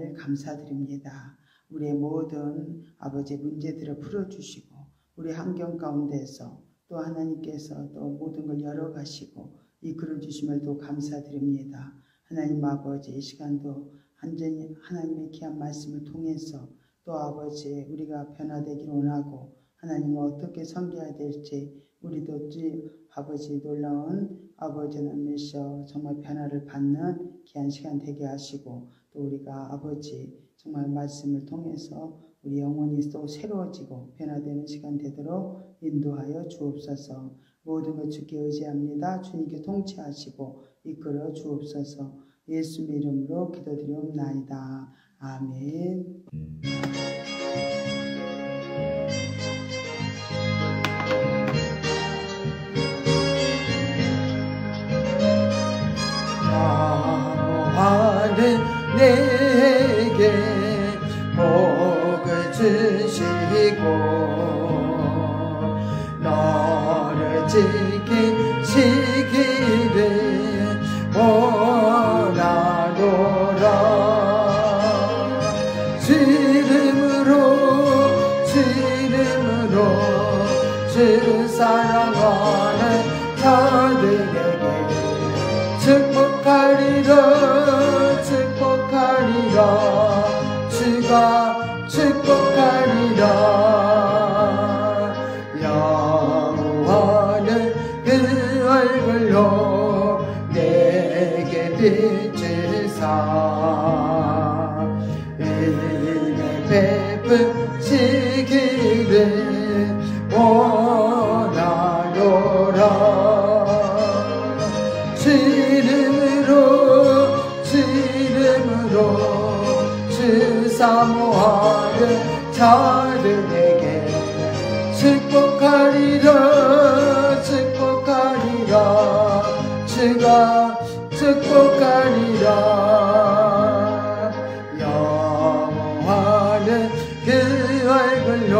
감사드립니다. 우리의 모든 아버지 문제들을 풀어주시고 우리 환경 가운데서 또 하나님께서 또 모든 걸 열어가시고 이끌어주심을 또 감사드립니다. 하나님 아버지 이 시간도 완전히 하나님의 귀한 말씀을 통해서 또 아버지 우리가 변화되기를 원하고 하나님을 어떻게 섬겨야 될지 우리도 아버지 놀라운 아버지는 미셔 정말 변화를 받는 귀한 시간 되게 하시고 또 우리가 아버지 정말 말씀을 통해서 우리 영혼이 또 새로워지고 변화되는 시간 되도록 인도하여 주옵소서. 모든 것 주께 의지합니다. 주님께 통치하시고 이끌어 주옵소서. 예수 이름으로 기도드리옵나이다. 아멘. 나무하는 내게 복을 주시고 너를 지키시기를 원하노라. 지름으로 주 사랑하는 자들에게 축복하리라 주가 축복하리라. 여호와는 그 얼굴로 내게 비추사 은혜 베푸시기를 원하노라. 지름으로 주 사모하는 자들에게 축복하리라 주가 축복하리라. 여호와는 그 얼굴로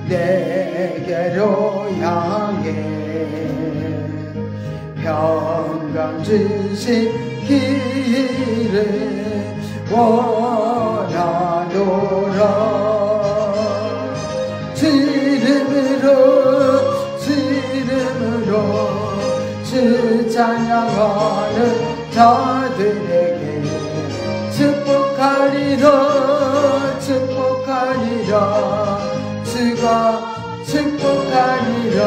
내게로 향해 평강 주시기를 원하노라. 지름으로 주 찬양하는 자들에게 축복하리라 주가 축복하리라.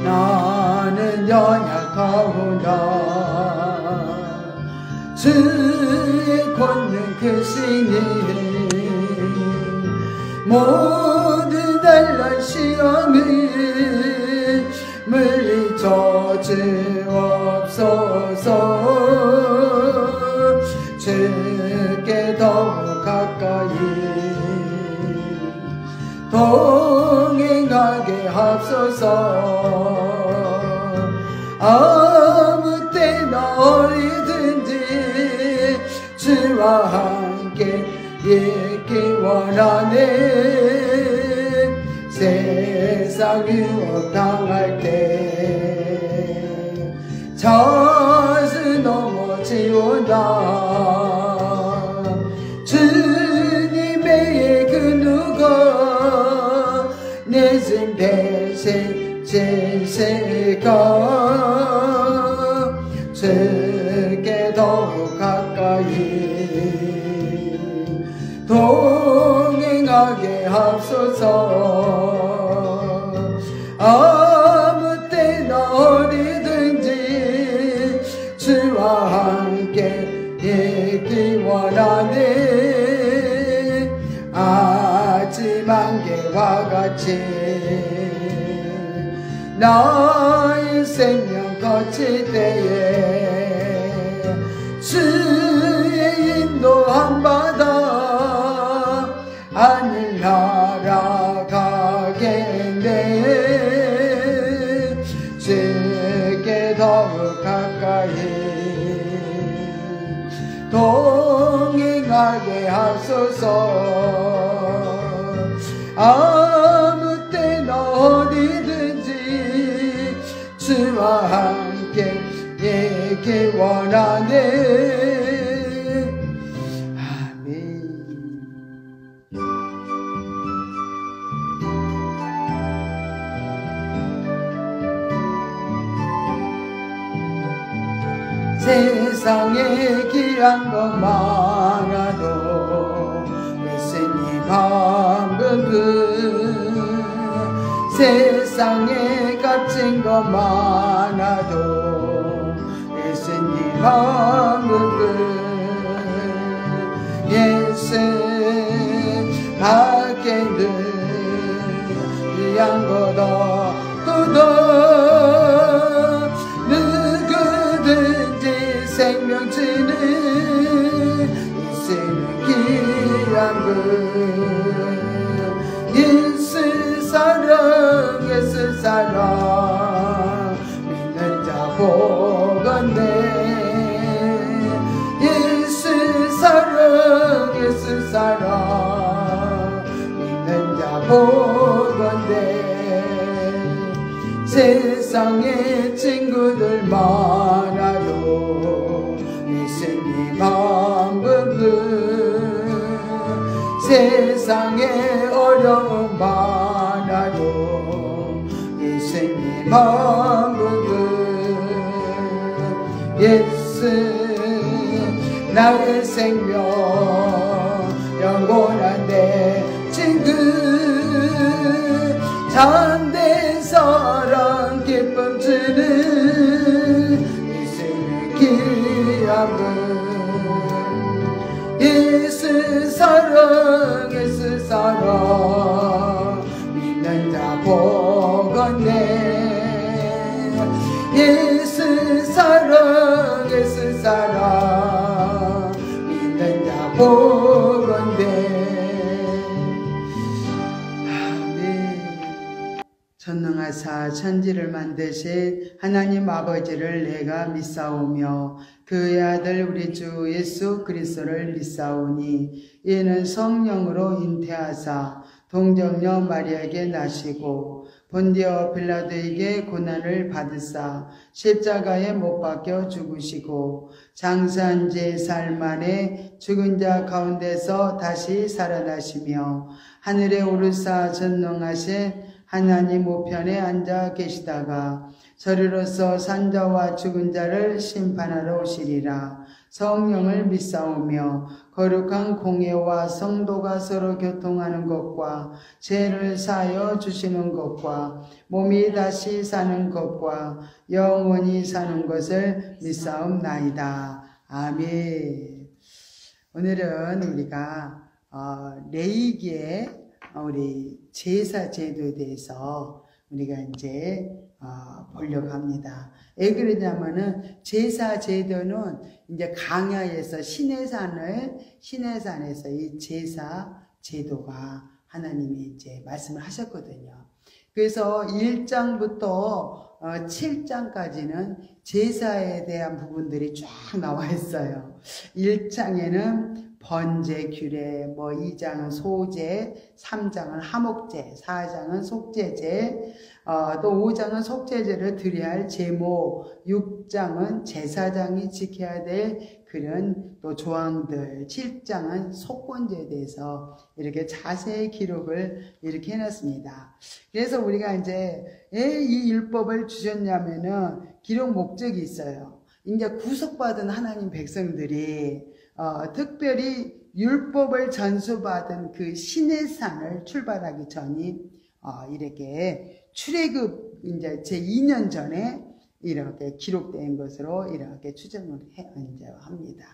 나는 연약하구나. 주의 권능 크시니 모든 날날 시험을 물리쳐 주옵소서. 주께 더욱 가까이 동행하게 하소서. 아무 때나 어디든지 주와 함께 있기 원하네. 세상 유혹 당할 때 자주 넘어지온다. 주님의 그 누가 내 짐 대신 지실까. 주께 더욱 가까이 동행하게 하소서. 아무 때나 어디든지 주와 함께 있기 원하네. 아침 안개와 같이 나의 생명 거칠 때에 주의 인도함 받아 하늘 날아가겠네. 주께 더욱 가까이 동행하게 하게 하소서. 아무 때나 어디든지 주와 함께 있기 원하네. 아멘. 세상에 귀한 것 많아도 예수님 한 분뿐. 세상에 값진 것 많아도 예수님 한 분뿐. 예수 밖에는 귀한 것 없도다. 누구든지 생명 주는 예수는 귀한 분. 예수 사랑 예수 사랑 믿는 자 복원네. 예수 사랑 예수 사랑 믿는 자 복원네. 세상에 친구들 많아도 예수님 한 분뿐. 세상에 어려움 많아도 예수님 한 분뿐. 예수 나의 생명 영원한 내 친구. 참된 사랑 기쁨 주는 예수는 귀한 분. 예수 사랑 예수 사랑 믿는 자 복원네. 예수 사랑 예수 사랑 믿는 자 복원네. 전능하사 천지를 만드신 하나님 아버지를 내가 믿사오며 그의 아들 우리 주 예수 그리스도를 믿사오니 이는 성령으로 잉태하사 동정녀 마리아에게 나시고 본디오 빌라도에게 고난을 받으사 십자가에 못 박혀 죽으시고 장사한 지 사흘 만에 죽은 자 가운데서 다시 살아나시며 하늘에 오르사 전능하신 하나님 우편에 앉아 계시다가 저리로서 산자와 죽은 자를 심판하러 오시리라. 성령을 믿사오며 거룩한 공예와 성도가 서로 교통하는 것과 죄를 사하여 주시는 것과 몸이 다시 사는 것과 영원히 사는 것을 믿사옵나이다. 아멘. 오늘은 우리가 레위기의 우리 제사 제도에 대해서 우리가 이제 보려고 합니다. 왜 그러냐면은 제사 제도는 이제 강야에서 시내산에서 이 제사 제도가 하나님이 이제 말씀을 하셨거든요. 그래서 1장부터 7장까지는 제사에 대한 부분들이 쫙 나와 있어요. 1장에는 번제, 규례, 2장은 소제, 3장은 하목제, 4장은 속죄제, 또 5장은 속죄제를 드려야 할 제목, 6장은 제사장이 지켜야 될 그런 또 조항들, 7장은 속건제에 대해서 이렇게 자세히 기록을 이렇게 해놨습니다. 그래서 우리가 이제 왜 이 율법을 주셨냐면은 기록 목적이 있어요. 이제 구속받은 하나님 백성들이 특별히 율법을 전수받은 그 시내산을 출발하기 전이 이렇게 출애굽 이제 제 2년 전에 이렇게 기록된 것으로 이렇게 추정을 이제 합니다.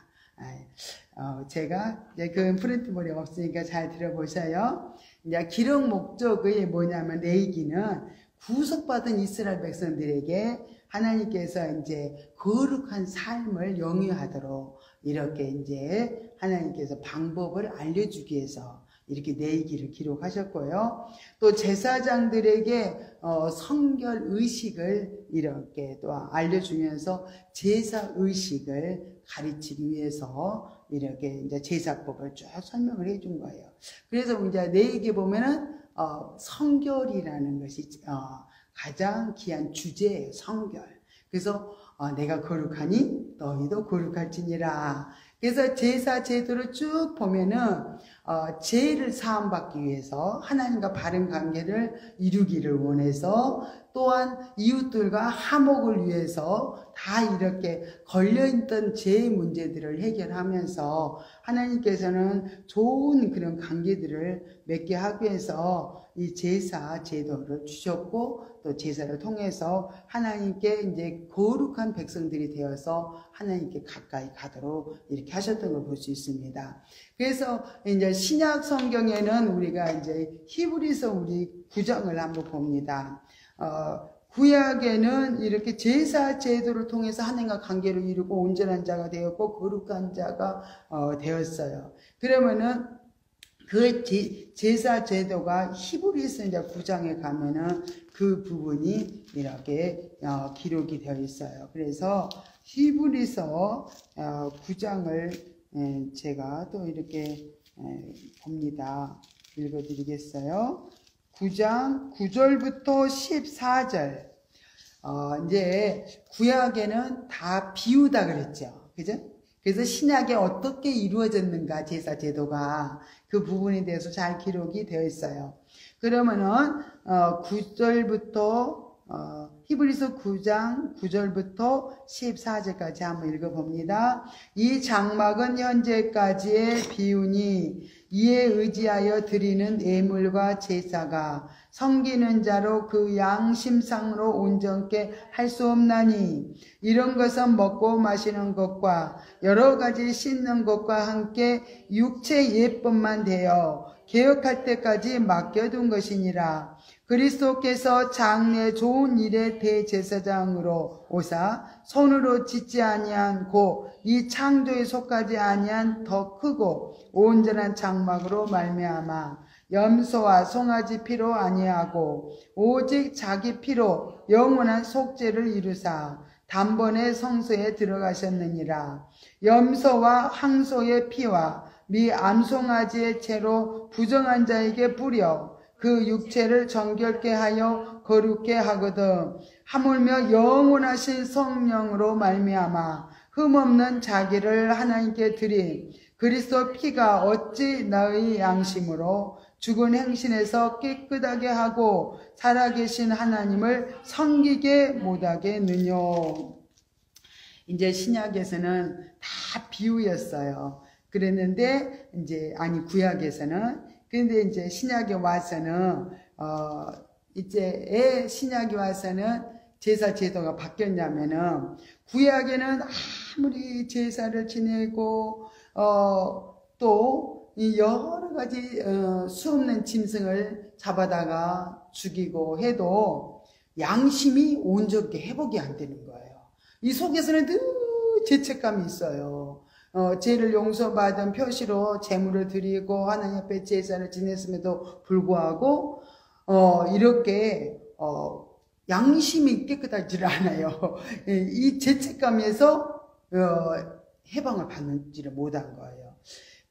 제가 이제 그 프린트물이 없으니까 잘 들어보셔요. 이제 기록 목적이 뭐냐면 레위기는 구속받은 이스라엘 백성들에게 하나님께서 이제 거룩한 삶을 영위하도록 이렇게 이제 하나님께서 방법을 알려주기 위해서 이렇게 레위기를 기록하셨고요. 또 제사장들에게 성결 의식을 이렇게 또 알려주면서 제사 의식을 가르치기 위해서 이렇게 이제 제사법을 쭉 설명을 해준 거예요. 그래서 이제 내역에 보면은 성결이라는 것이 가장 귀한 주제예요. 성결. 그래서 내가 거룩하니 너희도 거룩할지니라. 그래서 제사 제도를 쭉 보면은 죄를 사함받기 위해서 하나님과 바른 관계를 이루기를 원해서 또한 이웃들과 화목을 위해서 다 이렇게 걸려있던 죄의 문제들을 해결하면서 하나님께서는 좋은 그런 관계들을 맺게 하기 위해서 이 제사 제도를 주셨고 또 제사를 통해서 하나님께 이제 거룩한 백성들이 되어서 하나님께 가까이 가도록 이렇게 하셨던 걸 볼 수 있습니다. 그래서 이제 신약 성경에는 우리가 이제 히브리서 우리 9장을 한번 봅니다. 구약에는 이렇게 제사 제도를 통해서 하나님과 관계를 이루고 온전한 자가 되었고 거룩한 자가 되었어요. 그러면은 그 제사 제도가 히브리서 이제 9장에 가면은 그 부분이 이렇게 기록이 되어 있어요. 그래서 히브리서 9장을 제가 또 이렇게 봅니다. 읽어드리겠어요. 9장 9절부터 14절. 이제 구약에는 다 비유다 그랬죠. 그죠? 그래서 신약에 어떻게 이루어졌는가 제사 제도가 그 부분에 대해서 잘 기록이 되어 있어요. 그러면은 9절부터 히브리서 9장 9절부터 14절까지 한번 읽어봅니다. 이 장막은 현재까지의 비유니 이에 의지하여 드리는 예물과 제사가 섬기는 자로 그 양심상으로 온전케 할 수 없나니 이런 것은 먹고 마시는 것과 여러 가지 씻는 것과 함께 육체 예법만 되어 개혁할 때까지 맡겨둔 것이니라. 그리스도께서 장래 좋은 일의 대제사장으로 오사 손으로 짓지 아니한 고 이 창조에 속하지 아니한 더 크고 온전한 장막으로 말미암아 염소와 송아지 피로 아니하고 오직 자기 피로 영원한 속죄를 이루사 단번에 성소에 들어가셨느니라. 염소와 항소의 피와 미 암송아지의 채로 부정한 자에게 뿌려 그 육체를 정결케 하여 거룩케 하거든 하물며 영원하신 성령으로 말미암아 흠없는 자기를 하나님께 드린 그리스도 피가 어찌 너희 양심으로 죽은 행신에서 깨끗하게 하고 살아계신 하나님을 섬기게 못하겠느뇨. 이제 신약에서는 다 비유였어요. 그랬는데 이제 구약에서는 근데 이제 신약에 와서는 이제 신약에 와서는 제사 제도가 바뀌었냐면은 구약에는 아무리 제사를 지내고 또 이 여러 가지 수없는 짐승을 잡아다가 죽이고 해도 양심이 온전하게 회복이 안 되는 거예요. 이 속에서는 늘 죄책감이 있어요. 죄를 용서받은 표시로 제물을 드리고 하나님 앞에 제사를 지냈음에도 불구하고 이렇게 양심이 깨끗하지 않아요. 이 죄책감에서 해방을 받지를 못한 거예요.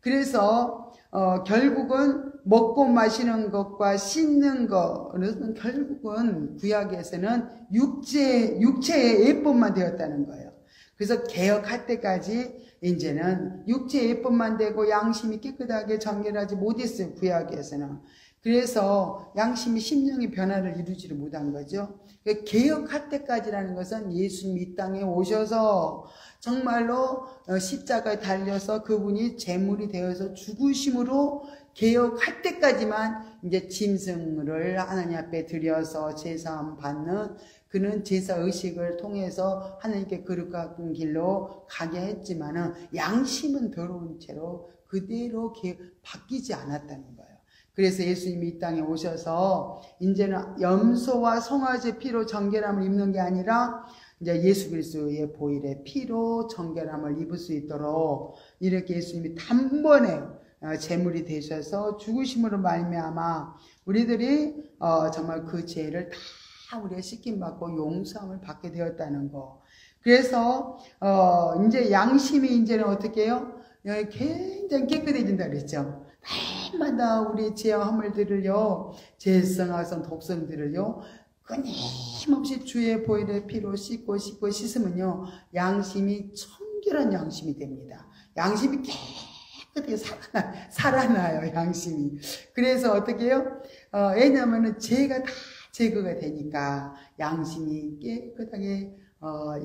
그래서 결국은 먹고 마시는 것과 씻는 것은 결국은 구약에서는 육체의 예법만 되었다는 거예요. 그래서 개혁할 때까지 이제는 육체의 예법만 되고 양심이 깨끗하게 정결하지 못했어요. 구약에서는. 그래서 양심이 심령의 변화를 이루지를 못한 거죠. 개혁할 때까지라는 것은 예수님이 이 땅에 오셔서 정말로 십자가에 달려서 그분이 제물이 되어서 죽으심으로 개혁할 때까지만 이제 짐승을 하나님 앞에 드려서 제사함 받는 그는 제사 의식을 통해서 하나님께 거룩한 길로 가게 했지만은 양심은 더러운 채로 그대로 바뀌지 않았다는 거예요. 그래서 예수님이 이 땅에 오셔서 이제는 염소와 송아지 피로 정결함을 입는 게 아니라 이제 예수 그리스도의 보혈의 피로 정결함을 입을 수 있도록 이렇게 예수님이 단번에 제물이 되셔서 죽으심으로 말미암아 우리들이 정말 그 죄를 다 우리가 씻김받고 용서함을 받게 되었다는 거. 그래서 이제 양심이 이제는 어떻게 해요? 굉장히 깨끗해진다 그랬죠. 날마다 우리 죄와 허물들을요, 죄성하선 독성들을요, 끊임없이 주의 보혈의 피로 씻고 씻으면요, 양심이 청결한 양심이 됩니다. 양심이 깨끗하게 살아나요, 양심이. 그래서 어떻게 해요? 왜냐면은 죄가 다 제거가 되니까 양심이 깨끗하게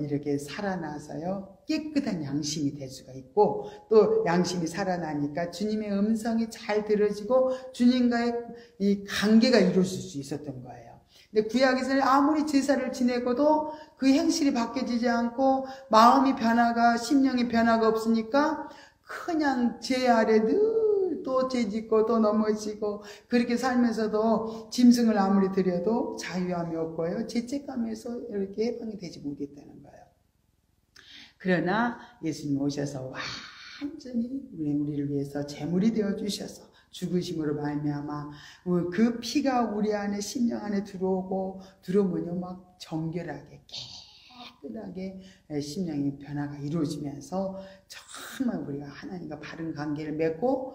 이렇게 살아나서요, 깨끗한 양심이 될 수가 있고, 또 양심이 살아나니까 주님의 음성이 잘 들어지고 주님과의 이 관계가 이루어질 수 있었던 거예요. 근데 구약에서는 아무리 제사를 지내고도 그 행실이 바뀌어지지 않고 마음이 변화가, 심령의 변화가 없으니까 그냥 죄 아래 늘 또 죄짓고 또 넘어지고 그렇게 살면서도 짐승을 아무리 드려도 자유함이 없고요, 죄책감에서 이렇게 해방이 되지 못했다는 거예요. 그러나 예수님 오셔서 완전히 우리를 위해서 제물이 되어 주셔서 죽으심으로 말미암아 그 피가 우리 안에, 심령 안에 들어오면요, 막 정결하게 깨끗하게 심령의 변화가 이루어지면서 정말 우리가 하나님과 바른 관계를 맺고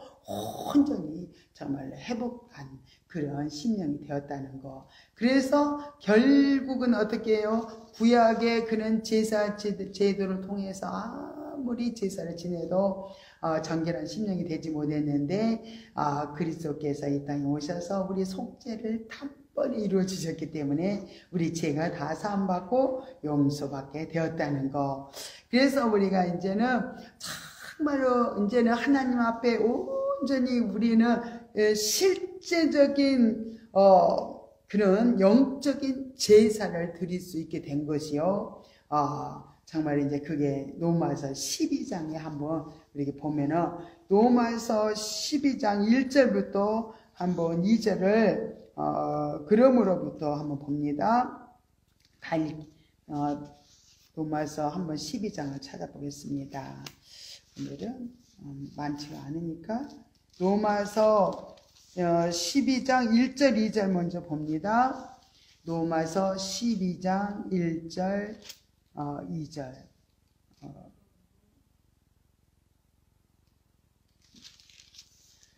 온전히 정말 회복한 그런 심령이 되었다는 거. 그래서 결국은 어떻게 해요? 구약의 그런 제도를 통해서 아무리 제사를 지내도 정결한 심령이 되지 못했는데, 그리스도께서 이 땅에 오셔서 우리 속죄를 단번에 이루어 주셨기 때문에 우리 죄가 다 사함받고 용서받게 되었다는 거. 그래서 우리가 이제는 정말로 이제는 하나님 앞에 온전히 우리는 실제적인 그런 영적인 제사를 드릴 수 있게 된 것이요. 정말 이제 그게 로마서 12장에 한번 이렇게 보면은, 로마서 12장 1절부터 한번 2절을 그러므로부터 한번 봅니다. 로마서 한번 12장을 찾아보겠습니다. 오늘은 많지가 않으니까 로마서 12장 1절 2절 먼저 봅니다. 로마서 12장 1절 2절.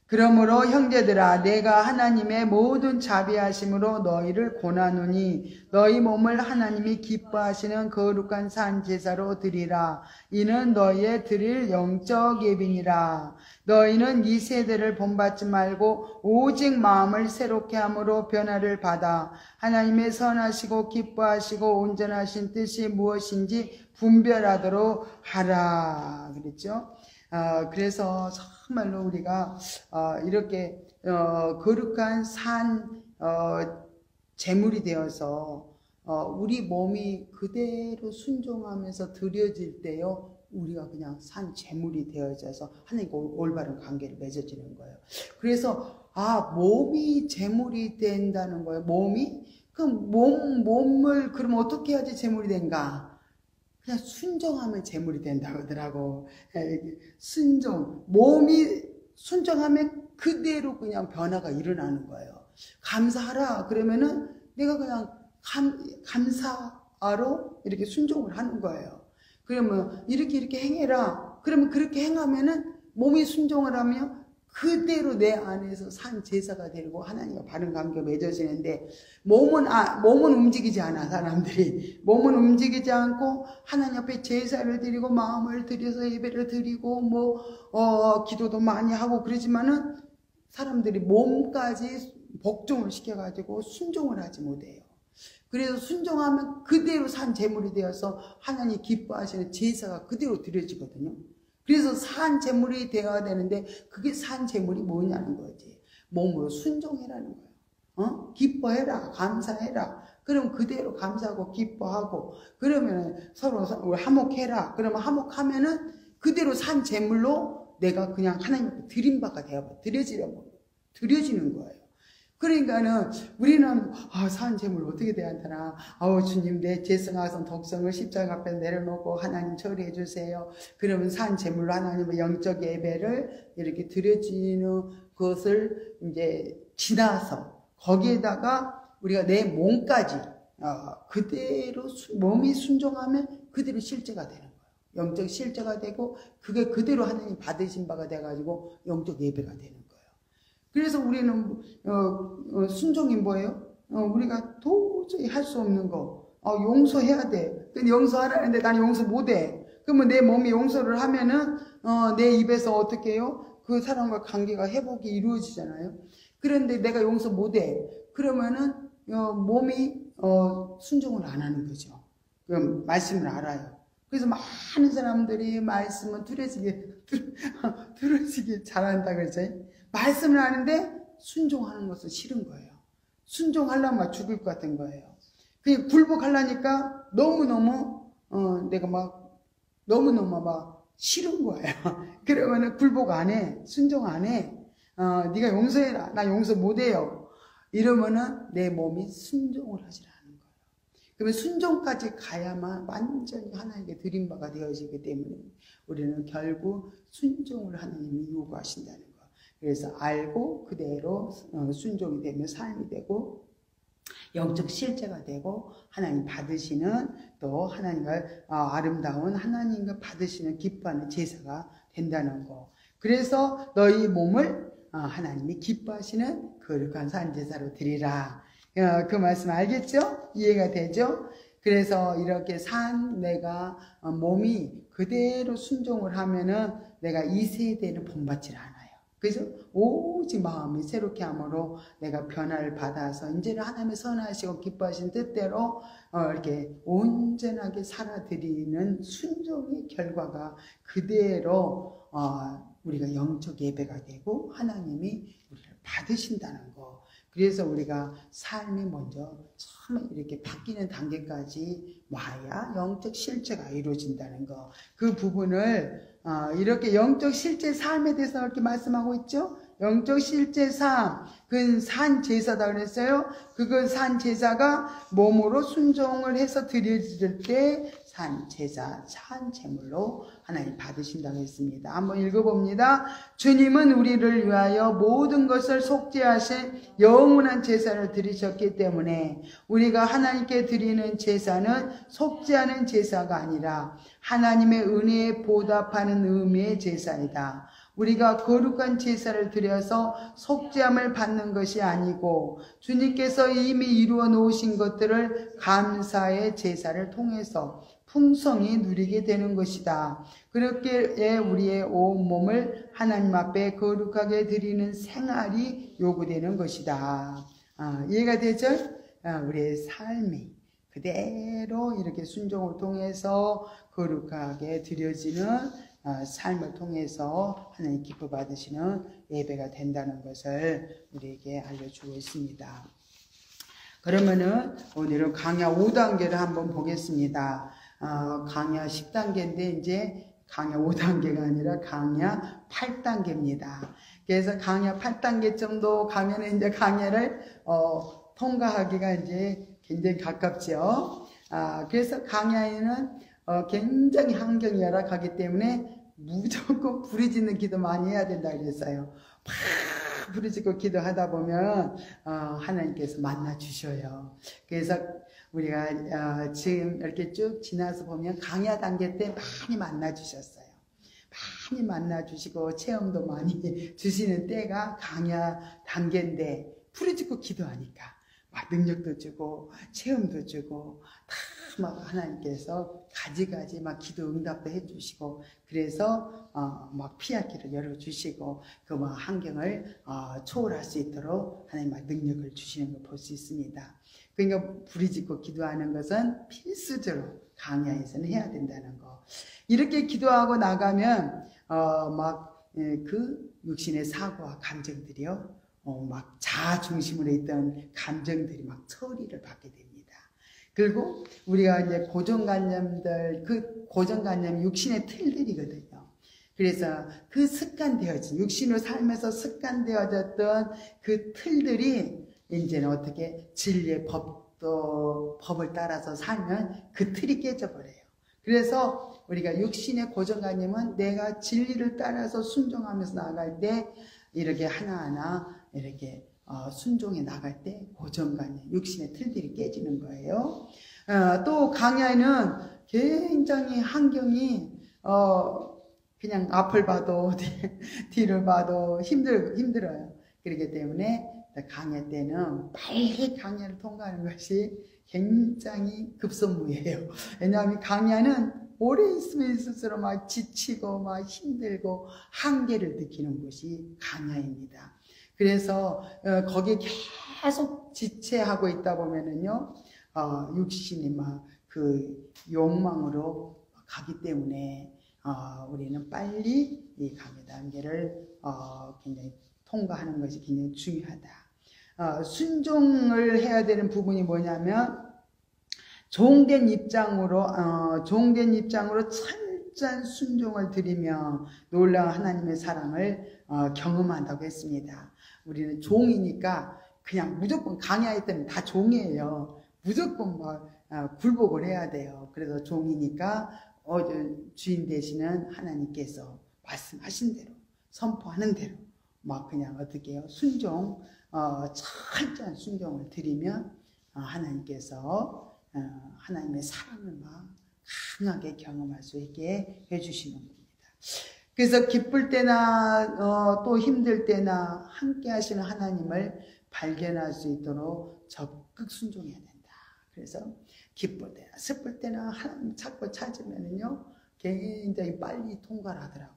그러므로 형제들아, 내가 하나님의 모든 자비하심으로 너희를 권하노니 너희 몸을 하나님이 기뻐하시는 거룩한 산 제사로 드리라. 이는 너희의 드릴 영적 예비니라. 너희는 이 세대를 본받지 말고 오직 마음을 새롭게 함으로 변화를 받아 하나님의 선하시고 기뻐하시고 온전하신 뜻이 무엇인지 분별하도록 하라. 그랬죠? 그래서 정말로 우리가 이렇게 거룩한 산 제물이 되어서 우리 몸이 그대로 순종하면서 드려질 때요, 우리가 그냥 산 제물이 되어져서 하나님과 올바른 관계를 맺어지는 거예요. 그래서 몸이 제물이 된다는 거예요. 몸이? 그럼 몸을 그럼 어떻게 해야지 제물이 된가? 그냥 순종하면 제물이 된다고 하더라고. 몸이 순종하면 그대로 그냥 변화가 일어나는 거예요. 감사하라 그러면은 내가 그냥 감사하러 이렇게 순종을 하는 거예요. 그러면 이렇게 행해라 그러면 그렇게 행하면은 몸이 순종을 하면 그대로 내 안에서 산 제사가 되고 하나님과 바른 관계가 맺어지는데, 몸은 움직이지 않아. 사람들이 몸은 움직이지 않고 하나님 앞에 제사를 드리고 마음을 들여서 예배를 드리고 기도도 많이 하고 그러지만은 사람들이 몸까지 복종을 시켜가지고 순종을 하지 못해요. 그래서 순종하면 그대로 산 제물이 되어서 하나님 기뻐하시는 제사가 그대로 드려지거든요. 그래서 산 제물이 되어야 되는데 그게 산 제물이 뭐냐는 거지. 몸으로 순종해라는 거예요. 기뻐해라, 감사해라. 그럼 그대로 감사하고 기뻐하고, 그러면 서로 화목해라. 그러면 화목하면은 그대로 산 제물로 내가 그냥 하나님 앞에 드린 바가 되어 드려지는 거예요. 그러니까는 우리는 산 제물 어떻게 돼야 되나? 주님, 내 죄성하선 독성을 십자가 앞에 내려놓고 하나님 처리해 주세요. 그러면 산 제물로 하나님의 영적 예배를 이렇게 드려지는 것을 이제 지나서 거기에다가 우리가 내 몸까지 그대로 몸이 순종하면 그대로 실제가 되는 거예요. 영적 실제가 되고 그게 그대로 하나님 받으신 바가 돼가지고 영적 예배가 되는 거예요. 그래서 우리는 순종이 뭐예요? 우리가 도저히 할 수 없는 거 용서해야 돼. 근데 용서하라는데 나는 용서 못해. 그러면 내 몸이 용서를 하면은 내 입에서 어떻게 해요? 그 사람과 관계가 회복이 이루어지잖아요. 그런데 내가 용서 못해. 그러면은 몸이 순종을 안 하는 거죠. 그럼 말씀을 알아요. 그래서 많은 사람들이 말씀은 들으시기 잘한다 그러죠. 말씀을 하는데 순종하는 것은 싫은 거예요. 순종하려면 죽을 것 같은 거예요. 그냥 굴복하려니까 너무너무 내가 너무너무 싫은 거예요. 그러면은 굴복 안 해. 순종 안 해. 네가 용서해라. 나 용서 못해요. 이러면은 내 몸이 순종을 하지 않는 거예요. 그러면 순종까지 가야만 완전히 하나님께 드린 바가 되어지기 때문에 우리는 결국 순종을 하나님이 요구하신다는 거예요. 그래서 알고 그대로 순종이 되면 삶이 되고 영적 실제가 되고 하나님 받으시는 또 하나님을 아름다운 하나님과 받으시는 기뻐하는 제사가 된다는 거. 그래서 너희 몸을 하나님이 기뻐하시는 거룩한 산제사로 드리라. 그 말씀 알겠죠? 이해가 되죠? 그래서 이렇게 내가 몸이 그대로 순종을 하면은 내가 이 세대는 본받지 않아요. 그래서 오직 마음이 새롭게 함으로 내가 변화를 받아서 이제는 하나님의 선하시고 기뻐하신 뜻대로 이렇게 온전하게 살아드리는 순종의 결과가 그대로 우리가 영적 예배가 되고 하나님이 우리를 받으신다는 거. 그래서 우리가 삶이 먼저 처음에 이렇게 바뀌는 단계까지 와야 영적 실제가 이루어진다는 거. 그 부분을 이렇게 영적 실제 삶에 대해서 이렇게 말씀하고 있죠. 영적 실제 삶, 그건 산 제사다 그랬어요. 그건 산 제사가 몸으로 순종을 해서 드려질 때 산 제사, 산 제물로 하나님 받으신다고 했습니다. 한번 읽어봅니다. 주님은 우리를 위하여 모든 것을 속죄하신 영원한 제사를 드리셨기 때문에 우리가 하나님께 드리는 제사는 속죄하는 제사가 아니라 하나님의 은혜에 보답하는 의미의 제사이다. 우리가 거룩한 제사를 드려서 속죄함을 받는 것이 아니고 주님께서 이미 이루어 놓으신 것들을 감사의 제사를 통해서 풍성히 누리게 되는 것이다. 그렇게 우리의 온몸을 하나님 앞에 거룩하게 드리는 생활이 요구되는 것이다. 이해가 되죠? 우리의 삶이 그대로 이렇게 순종을 통해서 거룩하게 드려지는 삶을 통해서 하나님 기뻐 받으시는 예배가 된다는 것을 우리에게 알려주고 있습니다. 그러면은 오늘은 강야 5단계를 한번 보겠습니다. 강야 10단계인데 이제 강야 5단계가 아니라 강야 8단계입니다. 그래서 강야 8단계 정도 가면은 이제 강야를 통과하기가 이제 굉장히 가깝죠. 그래서 강야에는 굉장히 환경이 열악하기 때문에 무조건 부르짖는 기도 많이 해야 된다 그랬어요. 막 부르짖고 기도하다 보면 하나님께서 만나 주셔요. 그래서 우리가 지금 이렇게 쭉 지나서 보면 강야 단계 때 많이 만나 주셨어요. 많이 만나 주시고 체험도 많이 주시는 때가 강야 단계인데 부르짖고 기도하니까 막 능력도 주고 체험도 주고 다 막 하나님께서 가지가지 막 기도 응답도 해주시고 그래서 막 피할 길을 열어주시고 그 막 환경을 초월할 수 있도록 하나님 막 능력을 주시는 걸 볼 수 있습니다. 그러니까 부르짖고 기도하는 것은 필수적으로 강야에서는 해야 된다는 거. 이렇게 기도하고 나가면 막 그 육신의 사고와 감정들이요. 막 자아 중심으로 있던 감정들이 막 처리를 받게 됩니다. 그리고 우리가 이제 고정관념들, 그 고정관념이 육신의 틀들이거든요. 그래서 그 습관되어진, 육신으로 살면서 습관되어졌던 그 틀들이 이제는 어떻게 진리의 법을 따라서 살면 그 틀이 깨져버려요. 그래서 우리가 육신의 고정관념은 내가 진리를 따라서 순종하면서 나갈 때 이렇게 하나하나 이렇게 순종해 나갈 때 고정관념, 육신의 틀들이 깨지는 거예요. 또 강야에는 굉장히 환경이 그냥 앞을 봐도 뒤를 봐도 힘들어요. 그렇기 때문에 강야 때는 빨리 강야를 통과하는 것이 굉장히 급선무예요. 왜냐하면 강야는 오래 있으면 있을수록 막 지치고 막 힘들고 한계를 느끼는 곳이 강야입니다. 그래서 거기에 계속 지체하고 있다 보면은요, 육신이 막 그 욕망으로 가기 때문에 우리는 빨리 이 강야 단계를 굉장히 통과하는 것이 굉장히 중요하다. 순종을 해야 되는 부분이 뭐냐면 종된 입장으로 철저한 순종을 드리며 놀라운 하나님의 사랑을 경험한다고 했습니다. 우리는 종이니까 그냥 무조건 강야할 때는 다 종이에요. 무조건 굴복을 해야 돼요. 그래서 종이니까 주인 되시는 하나님께서 말씀하신 대로 선포하는 대로 막 그냥 어떻게 해요? 철저한 순종을 드리면 하나님께서 하나님의 사랑을 막 강하게 경험할 수 있게 해주시는 겁니다. 그래서 기쁠 때나 또 힘들 때나 함께 하시는 하나님을 발견할 수 있도록 적극 순종해야 된다. 그래서 기쁠 때나 슬플 때나 하나님 찾고 찾으면은요 굉장히 빨리 통과를 하더라고.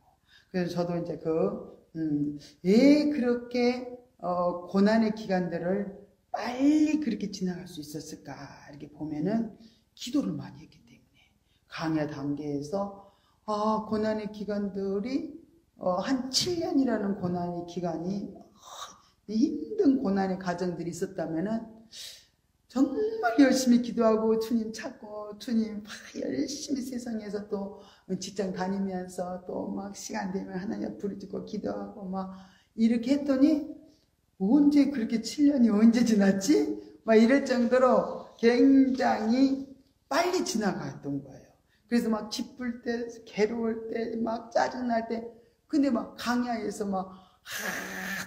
그래서 저도 이제 왜 그렇게 고난의 기간들을 빨리 그렇게 지나갈 수 있었을까 이렇게 보면은 기도를 많이 했기 때문에 강야 단계에서 고난의 기간들이 한 7년이라는 고난의 기간이 힘든 고난의 과정들이 있었다면은 정말 열심히 기도하고 주님 찾고 주님 열심히 세상에서 또 직장 다니면서 또 막 시간 되면 하나님 부르짖고 기도하고 막 이렇게 했더니 언제 그렇게 7년이 언제 지났지? 막 이럴 정도로 굉장히 빨리 지나갔던 거예요. 그래서 막 기쁠 때, 괴로울 때, 막 짜증날 때, 근데 막 강야에서 막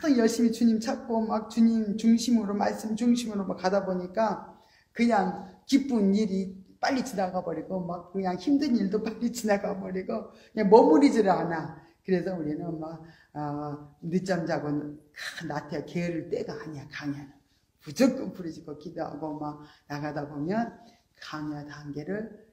하도 열심히 주님 찾고 막 주님 중심으로 말씀 중심으로 막 가다 보니까 그냥 기쁜 일이 빨리 지나가 버리고 막 그냥 힘든 일도 빨리 지나가 버리고 그냥 머무르지를 않아. 그래서 우리는 막 늦잠 자고 나태하 게으를 때가 아니야. 강야는 무조건 부르짖고 기도하고 막 나가다 보면 강야 단계를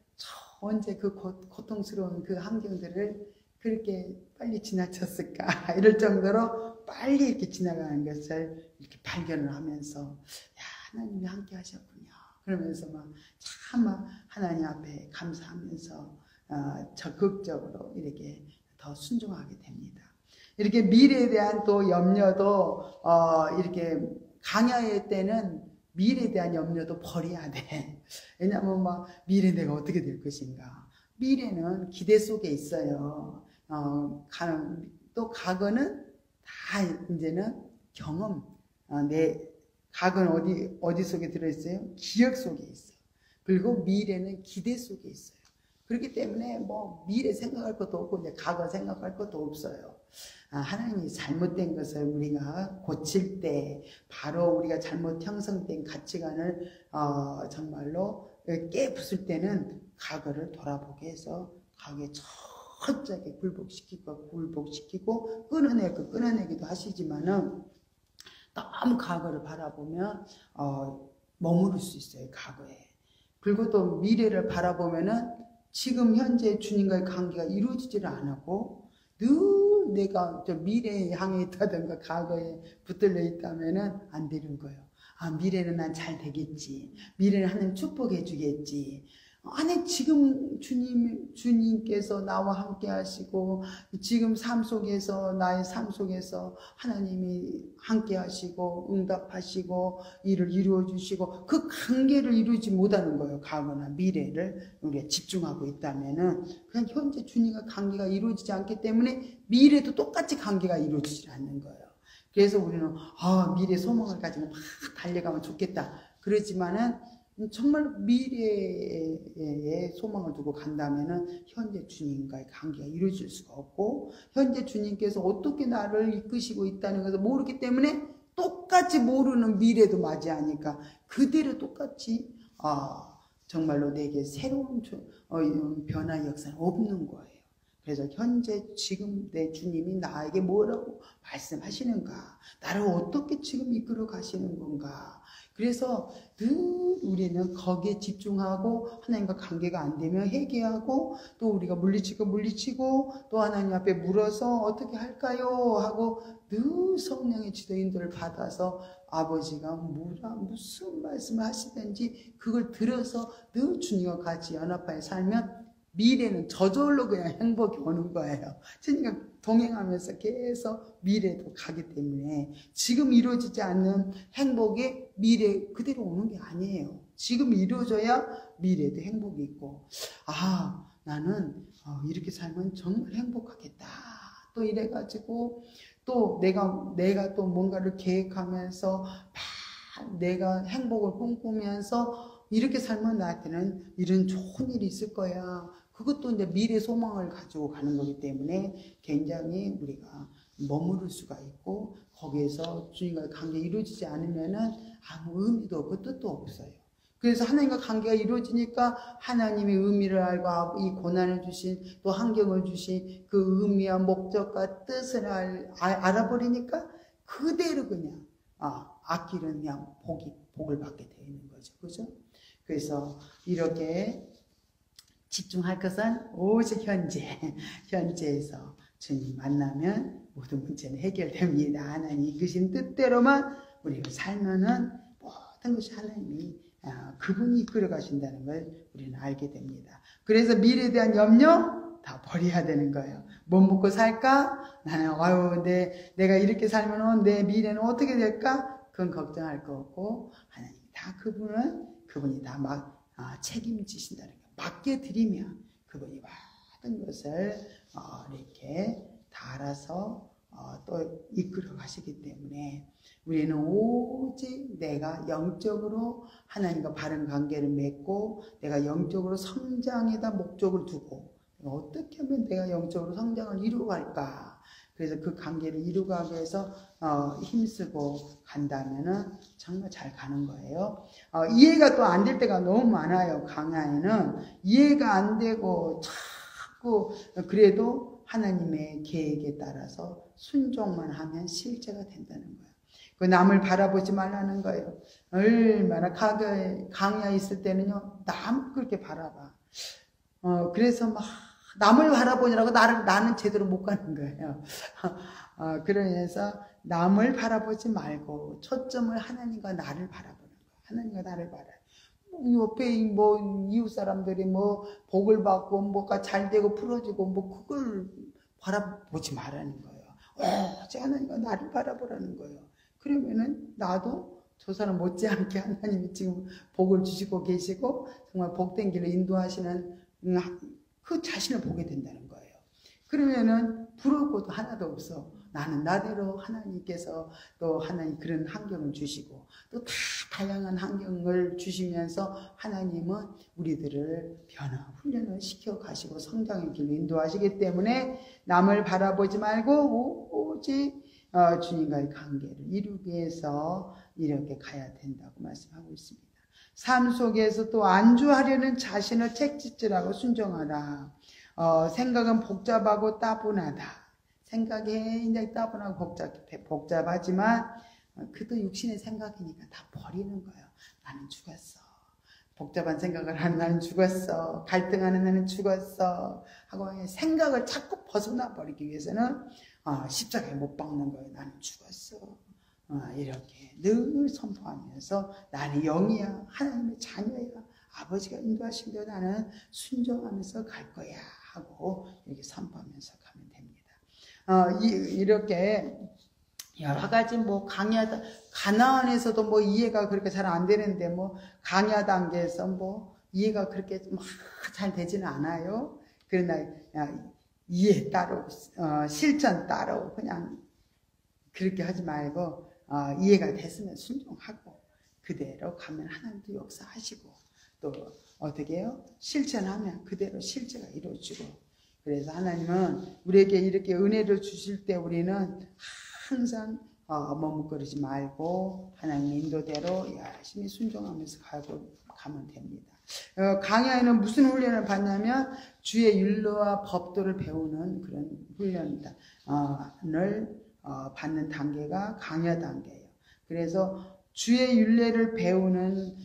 언제 그 고통스러운 그 환경들을 그렇게 빨리 지나쳤을까 이럴 정도로 빨리 이렇게 지나가는 것을 이렇게 발견을 하면서 하나님이 함께 하셨군요. 그러면서 참 하나님 앞에 감사하면서 적극적으로 이렇게 더 순종하게 됩니다. 이렇게 미래에 대한 또 염려도 이렇게 강야의 때는 미래에 대한 염려도 버려야 돼. 왜냐하면 미래 내가 어떻게 될 것인가. 미래는 기대 속에 있어요. 또 과거는 다 이제는 경험. 내 과거는 어디 속에 들어있어요? 기억 속에 있어요. 그리고 미래는 기대 속에 있어요. 그렇기 때문에 미래 생각할 것도 없고 이제 과거 생각할 것도 없어요. 하나님이 잘못된 것을 우리가 고칠 때 바로 우리가 잘못 형성된 가치관을 정말로 깨부술 때는 과거를 돌아보게 해서 과거에 철저하게 굴복시키고 끊어내기도 하시지만은 너무 과거를 바라보면 머무를 수 있어요. 과거에. 그리고 또 미래를 바라보면은 지금 현재 주님과의 관계가 이루어지지를 않았고 늘 내가 미래에 향해 있다든가 과거에 붙들려 있다면은 안 되는 거예요. 미래는 난 잘 되겠지. 미래는 하나님 축복해 주겠지. 아니 지금 주님께서 나와 함께 하시고 지금 삶 속에서 나의 삶 속에서 하나님이 함께 하시고 응답하시고 일을 이루어 주시고 그 관계를 이루지 못하는 거예요. 과거나 미래를 우리가 집중하고 있다면은 그냥 현재 주님과 관계가 이루어지지 않기 때문에 미래도 똑같이 관계가 이루어지지 않는 거예요. 그래서 우리는 미래 소망을 가지고 막 달려가면 좋겠다. 그러지만은 정말 미래에 소망을 두고 간다면은 현재 주님과의 관계가 이루어질 수가 없고 현재 주님께서 어떻게 나를 이끄시고 있다는 것을 모르기 때문에 똑같이 모르는 미래도 맞이하니까 그대로 똑같이 정말로 내게 새로운 변화의 역사는 없는 거예요. 그래서 현재 지금 내 주님이 나에게 뭐라고 말씀하시는가? 나를 어떻게 지금 이끌어 가시는 건가? 그래서 늘 우리는 거기에 집중하고 하나님과 관계가 안 되면 회개하고 또 우리가 물리치고 또 하나님 앞에 물어서 어떻게 할까요? 하고 늘 성령의 지도 인도를 받아서 아버지가 무슨 말씀을 하시든지 그걸 들어서 늘 주님과 같이 연합하여 살면 미래는 저절로 그냥 행복이 오는 거예요. 주님과 동행하면서 계속 미래도 가기 때문에 지금 이루어지지 않는 행복이 미래 그대로 오는 게 아니에요. 지금 이루어져야 미래도 행복이 있고 나는 이렇게 살면 정말 행복하겠다. 또 이래가지고 또 내가 또 뭔가를 계획하면서 내가 행복을 꿈꾸면서 이렇게 살면 나한테는 이런 좋은 일이 있을 거야. 그것도 이제 미래 소망을 가지고 가는 거기 때문에 굉장히 우리가 머무를 수가 있고 거기에서 주님과의 관계가 이루어지지 않으면은 아무 의미도 없고 뜻도 없어요. 그래서 하나님과 관계가 이루어지니까 하나님의 의미를 알고 이 고난을 주신 또 환경을 주신 그 의미와 목적과 뜻을 알아버리니까 그대로 그냥 악기는 그냥 복을 받게 되어 있는 거죠. 그죠? 그래서 이렇게 집중할 것은 오직 현재에서 주님 만나면 모든 문제는 해결됩니다. 하나님 이끄신 뜻대로만 우리가 살면은 모든 것이 하나님이 그분이 이끌어 가신다는 걸 우리는 알게 됩니다. 그래서 미래에 대한 염려 다 버려야 되는 거예요. 뭐 먹고 살까? 나는 내가 이렇게 살면 내 미래는 어떻게 될까? 그건 걱정할 거 없고 하나님 다 그분이 다 책임지신다는 거예요. 맡겨드리면 그분이 모든 것을 이렇게 다 알아서 또 이끌어 가시기 때문에 우리는 오직 내가 영적으로 하나님과 바른 관계를 맺고 내가 영적으로 성장에다 목적을 두고 어떻게 하면 내가 영적으로 성장을 이루어갈까? 그래서 그 관계를 이루어가기 위해서 힘쓰고 간다면은 정말 잘 가는 거예요. 이해가 또 안 될 때가 너무 많아요. 강야에는 이해가 안 되고 자꾸 그래도 하나님의 계획에 따라서 순종만 하면 실제가 된다는 거예요. 그 남을 바라보지 말라는 거예요. 얼마나 강야에 있을 때는요, 남을 그렇게 바라봐. 그래서 막 남을 바라보느라고 나는 제대로 못 가는 거예요. 그러면서 남을 바라보지 말고 초점을 하나님과 나를 바라보는 거예요. 하나님과 나를 바라요. 옆에 이웃 사람들이 복을 받고 뭐가 잘 되고 풀어지고 그걸 바라보지 말라는 거예요. 오직 하나님과 나를 바라보라는 거예요. 그러면은 나도 저 사람 못지않게 하나님이 지금 복을 주시고 계시고 정말 복된 길로 인도하시는 그 자신을 보게 된다는 거예요. 그러면은 부러울 것도 하나도 없어. 나는 나대로 하나님께서 또 하나님 그런 환경을 주시고 또 다 다양한 환경을 주시면서 하나님은 우리들을 훈련을 시켜 가시고 성장의 길로 인도하시기 때문에 남을 바라보지 말고 오직 주님과의 관계를 이루기 위해서 이렇게 가야 된다고 말씀하고 있습니다. 삶 속에서 또 안주하려는 자신을 책짓질하고 순종하라. 생각은 복잡하고 따분하다. 생각이 굉장히 따분하고 복잡하지만 그도 육신의 생각이니까 다 버리는 거예요. 나는 죽었어. 복잡한 생각을 하는 나는 죽었어. 갈등하는 나는 죽었어. 하고 생각을 자꾸 벗어나 버리기 위해서는 십자가에 못 박는 거예요. 나는 죽었어. 이렇게 늘 선포하면서 나는 영이야. 하나님의 자녀야. 아버지가 인도하신 대로 나는 순종하면서 갈 거야. 하고 이렇게 선포하면서 가면 됩니다. 이렇게 여러 가지 가나안에서도 이해가 그렇게 잘 안 되는데 강야 단계에서 이해가 그렇게 잘 되지는 않아요. 그러나 이해 따로 실천 따로 그냥 그렇게 하지 말고 이해가 됐으면 순종하고 그대로 가면 하나님도 역사하시고 또 어떻게 해요? 실천하면 그대로 실제가 이루어지고 그래서 하나님은 우리에게 이렇게 은혜를 주실 때 우리는 항상 머뭇거리지 말고 하나님의 인도대로 열심히 순종하면서 가면 됩니다. 강야에는 무슨 훈련을 받냐면 주의 율로와 법도를 배우는 그런 훈련이다. 받는 단계가 강야 단계예요. 그래서 주의 율례를 배우는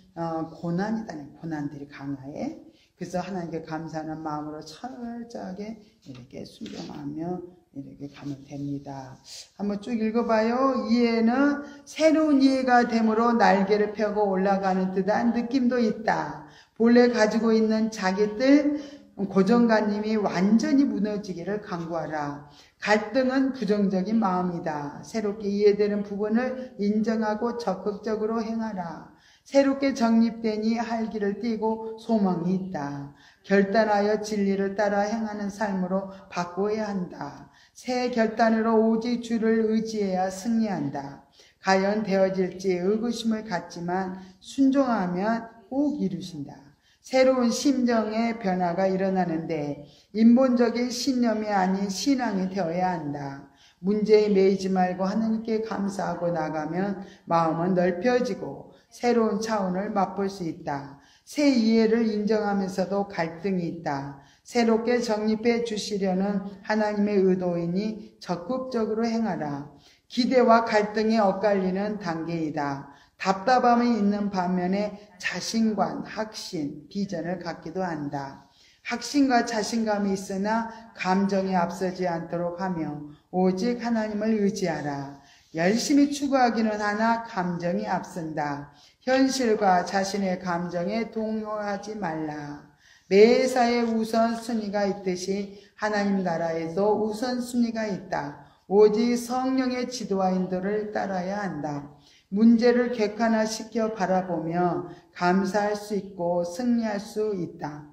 고난이다는 고난들이 강야에. 그래서 하나님께 감사하는 마음으로 철저하게 이렇게 순종하며 이렇게 가면 됩니다. 한번 쭉 읽어봐요. 이해는 새로운 이해가 되므로 날개를 펴고 올라가는 듯한 느낌도 있다. 본래 가지고 있는 자기 뜻 고정관념이 완전히 무너지기를 간구하라. 갈등은 부정적인 마음이다. 새롭게 이해되는 부분을 인정하고 적극적으로 행하라. 새롭게 정립되니 할 길을 띠고 소망이 있다. 결단하여 진리를 따라 행하는 삶으로 바꾸어야 한다. 새 결단으로 오직 주를 의지해야 승리한다. 과연 되어질지 의구심을 갖지만 순종하면 꼭 이루신다. 새로운 심정의 변화가 일어나는데 인본적인 신념이 아닌 신앙이 되어야 한다. 문제에 매이지 말고 하나님께 감사하고 나가면 마음은 넓혀지고 새로운 차원을 맛볼 수 있다. 새 이해를 인정하면서도 갈등이 있다. 새롭게 정립해 주시려는 하나님의 의도이니 적극적으로 행하라. 기대와 갈등이 엇갈리는 단계이다. 답답함이 있는 반면에 자신감, 확신, 비전을 갖기도 한다. 확신과 자신감이 있으나 감정이 앞서지 않도록 하며 오직 하나님을 의지하라. 열심히 추구하기는 하나 감정이 앞선다. 현실과 자신의 감정에 동요하지 말라. 매사에 우선순위가 있듯이 하나님 나라에도 우선순위가 있다. 오직 성령의 지도와 인도를 따라야 한다. 문제를 객관화시켜 바라보며 감사할 수 있고 승리할 수 있다.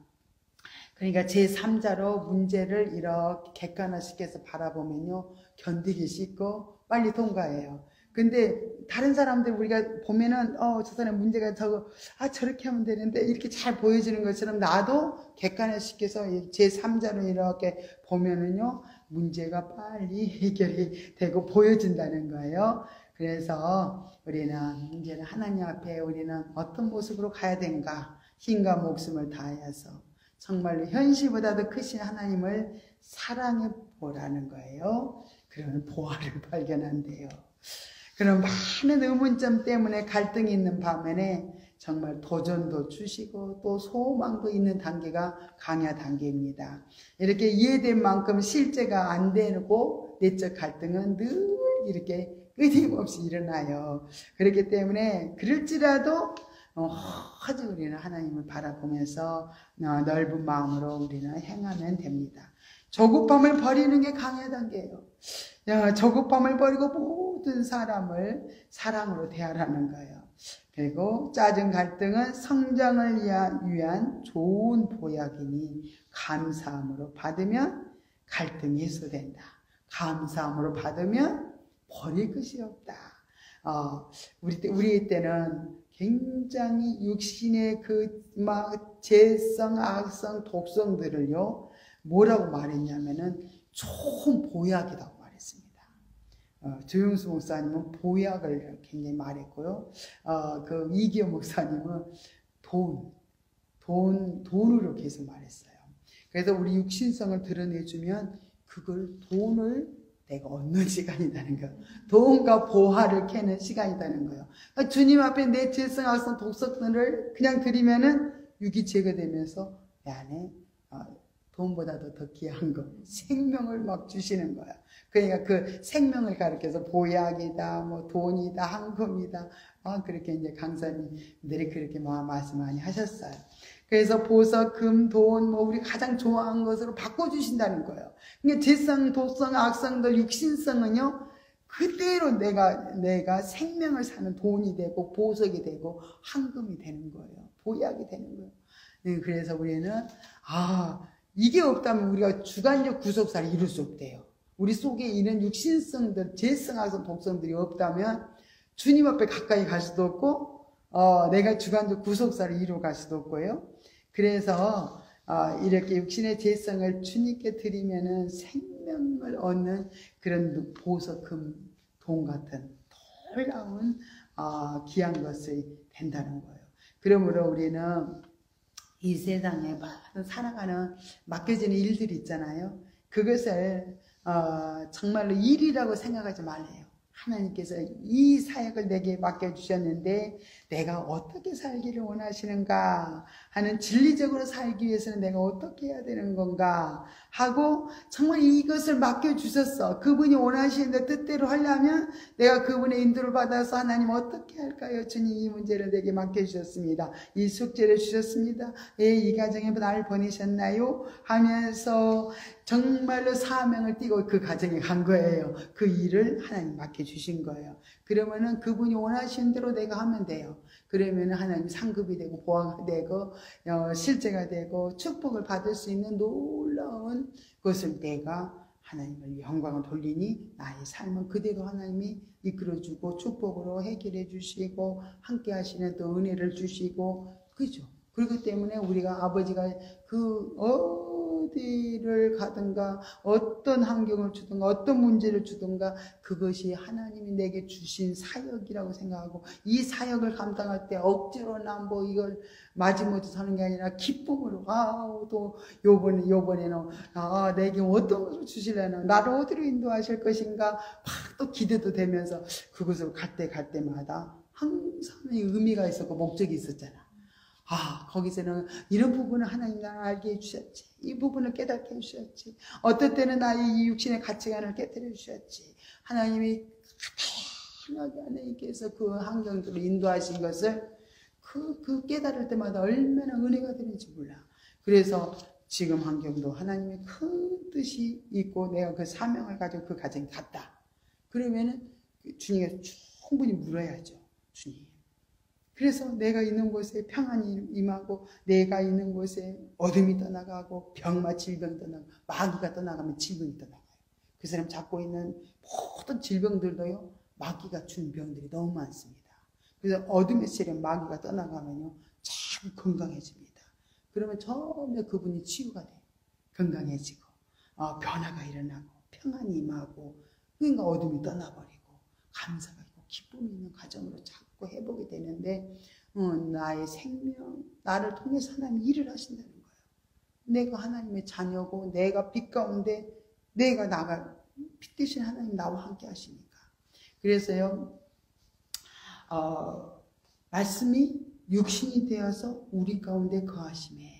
그러니까 제3자로 문제를 이렇게 객관화시켜서 바라보면요, 견디기 쉽고 빨리 통과해요. 근데 다른 사람들 우리가 보면은 저 사람 문제가 저렇게 하면 되는데 이렇게 잘 보여지는 것처럼 나도 객관화시켜서 제3자로 이렇게 보면은요, 문제가 빨리 해결이 되고 보여진다는 거예요. 그래서 우리는 이제는 하나님 앞에 우리는 어떤 모습으로 가야 되는가, 힘과 목숨을 다하여서 정말로 현실보다도 크신 하나님을 사랑해 보라는 거예요. 그런 보화를 발견한대요. 그런 많은 의문점 때문에 갈등이 있는 반면에 정말 도전도 주시고 또 소망도 있는 단계가 강야 단계입니다. 이렇게 이해된 만큼 실제가 안 되고 내적 갈등은 늘 이렇게 끊임없이 일어나요. 그렇기 때문에 그럴지라도 오직 우리는 하나님을 바라보면서 넓은 마음으로 우리는 행하면 됩니다. 조급함을 버리는 게 강야 단계예요. 조급함을 버리고 모든 사람을 사랑으로 대하라는 거예요. 그리고 짜증 갈등은 성장을 위한 좋은 보약이니 감사함으로 받으면 갈등이 해소된다. 감사함으로 받으면 버릴 것이 없다. 우리 때는 굉장히 육신의 재성, 악성, 독성들을요, 뭐라고 말했냐면은 좋은 보약이라고 말했습니다. 조용수 목사님은 보약을 굉장히 말했고요. 이기호 목사님은 돈으로 계속 말했어요. 그래서 우리 육신성을 드러내주면 그걸 돈을 내가 얻는 시간이라는 거예요. 돈과 보화를 캐는 시간이라는 거예요. 그러니까 주님 앞에 내 재성, 악성, 독성들을 그냥 드리면은 육이 제거되면서 내 안에 돈보다도 더 귀한 거, 생명을 막 주시는 거야. 그러니까 그 생명을 가리켜서 보약이다, 돈이다, 황금이다, 그렇게 이제 강사님들이 그렇게 말씀 많이 하셨어요. 그래서 보석, 금, 돈, 우리 가장 좋아하는 것으로 바꿔주신다는 거예요. 그러니까 재성, 독성, 악성들, 육신성은요, 그대로 내가 생명을 사는 돈이 되고, 보석이 되고, 황금이 되는 거예요. 보약이 되는 거예요. 네, 그래서 우리는, 이게 없다면 우리가 주관적 구속사를 이룰 수 없대요. 우리 속에 있는 육신성들, 재성, 악성, 독성들이 없다면 주님 앞에 가까이 갈 수도 없고, 내가 주관적 구속사를 이루어 갈 수도 없고요. 그래서 이렇게 육신의 재성을 주님께 드리면은 생명을 얻는 그런 보석, 금, 돈 같은 놀라운 귀한 것이 된다는 거예요. 그러므로 우리는 이 세상에 많은 살아가는 맡겨지는 일들이 있잖아요. 그것을 정말로 일이라고 생각하지 말래요. 하나님께서 이 사역을 내게 맡겨주셨는데 내가 어떻게 살기를 원하시는가 하는, 진리적으로 살기 위해서는 내가 어떻게 해야 되는 건가 하고 정말 이것을 맡겨주셨어. 그분이 원하시는데 뜻대로 하려면 내가 그분의 인도를 받아서 하나님 어떻게 할까요? 주님 이 문제를 내게 맡겨주셨습니다. 이 숙제를 주셨습니다. 예, 이 가정에 날 보내셨나요? 하면서 정말로 사명을 띠고 그 가정에 간 거예요. 그 일을 하나님 맡겨주신 거예요. 그러면은 그분이 원하시는 대로 내가 하면 돼요. 그러면은 하나님 상급이 되고 보화가 되고 실제가 되고 축복을 받을 수 있는 놀라운 것을 내가 하나님을 영광을 돌리니 나의 삶은 그대로 하나님이 이끌어주고 축복으로 해결해 주시고 함께 하시는 또 은혜를 주시고, 그죠? 그렇기 때문에 우리가 아버지가 그 어디를 가든가 어떤 환경을 주든가 어떤 문제를 주든가 그것이 하나님이 내게 주신 사역이라고 생각하고, 이 사역을 감당할 때 억지로나 뭐 이걸 마지못해 서는 게 아니라 기쁨으로, 또 요번에는 내게 어떤 것을 주시려나, 나를 어디로 인도하실 것인가 막 또 기대도 되면서 그것을 갈 때마다 항상 의미가 있었고 목적이 있었잖아. 거기서는 이런 부분을 하나님 나를 알게 해주셨지. 이 부분을 깨닫게 해주셨지. 어떨 때는 나의 이 육신의 가치관을 깨뜨려 주셨지. 하나님이 다양하게 하나님께서 그 환경들을 인도하신 것을 그 깨달을 때마다 얼마나 은혜가 되는지 몰라. 그래서 지금 환경도 하나님의 큰 뜻이 있고 내가 그 사명을 가지고 그 가정에 갔다. 그러면은 주님께 충분히 물어야죠. 주님. 그래서 내가 있는 곳에 평안이 임하고 내가 있는 곳에 어둠이 떠나가고 병마 질병 떠나가고 마귀가 떠나가면 질병이 떠나가요. 그 사람 잡고 있는 모든 질병들도요, 마귀가 준 병들이 너무 많습니다. 그래서 어둠의 세력 마귀가 떠나가면요 참 건강해집니다. 그러면 처음에 그분이 치유가 돼요. 건강해지고 변화가 일어나고 평안이 임하고, 그러니까 어둠이 떠나버리고 감사가 있고 기쁨이 있는 가정으로 자꾸 회복이 되는데, 나의 생명, 나를 통해서 하나님 일을 하신다는 거예요. 내가 하나님의 자녀고 내가 빛 가운데 내가 빛 대신 하나님 나와 함께 하시니까. 그래서요, 말씀이 육신이 되어서 우리 가운데 거하심에,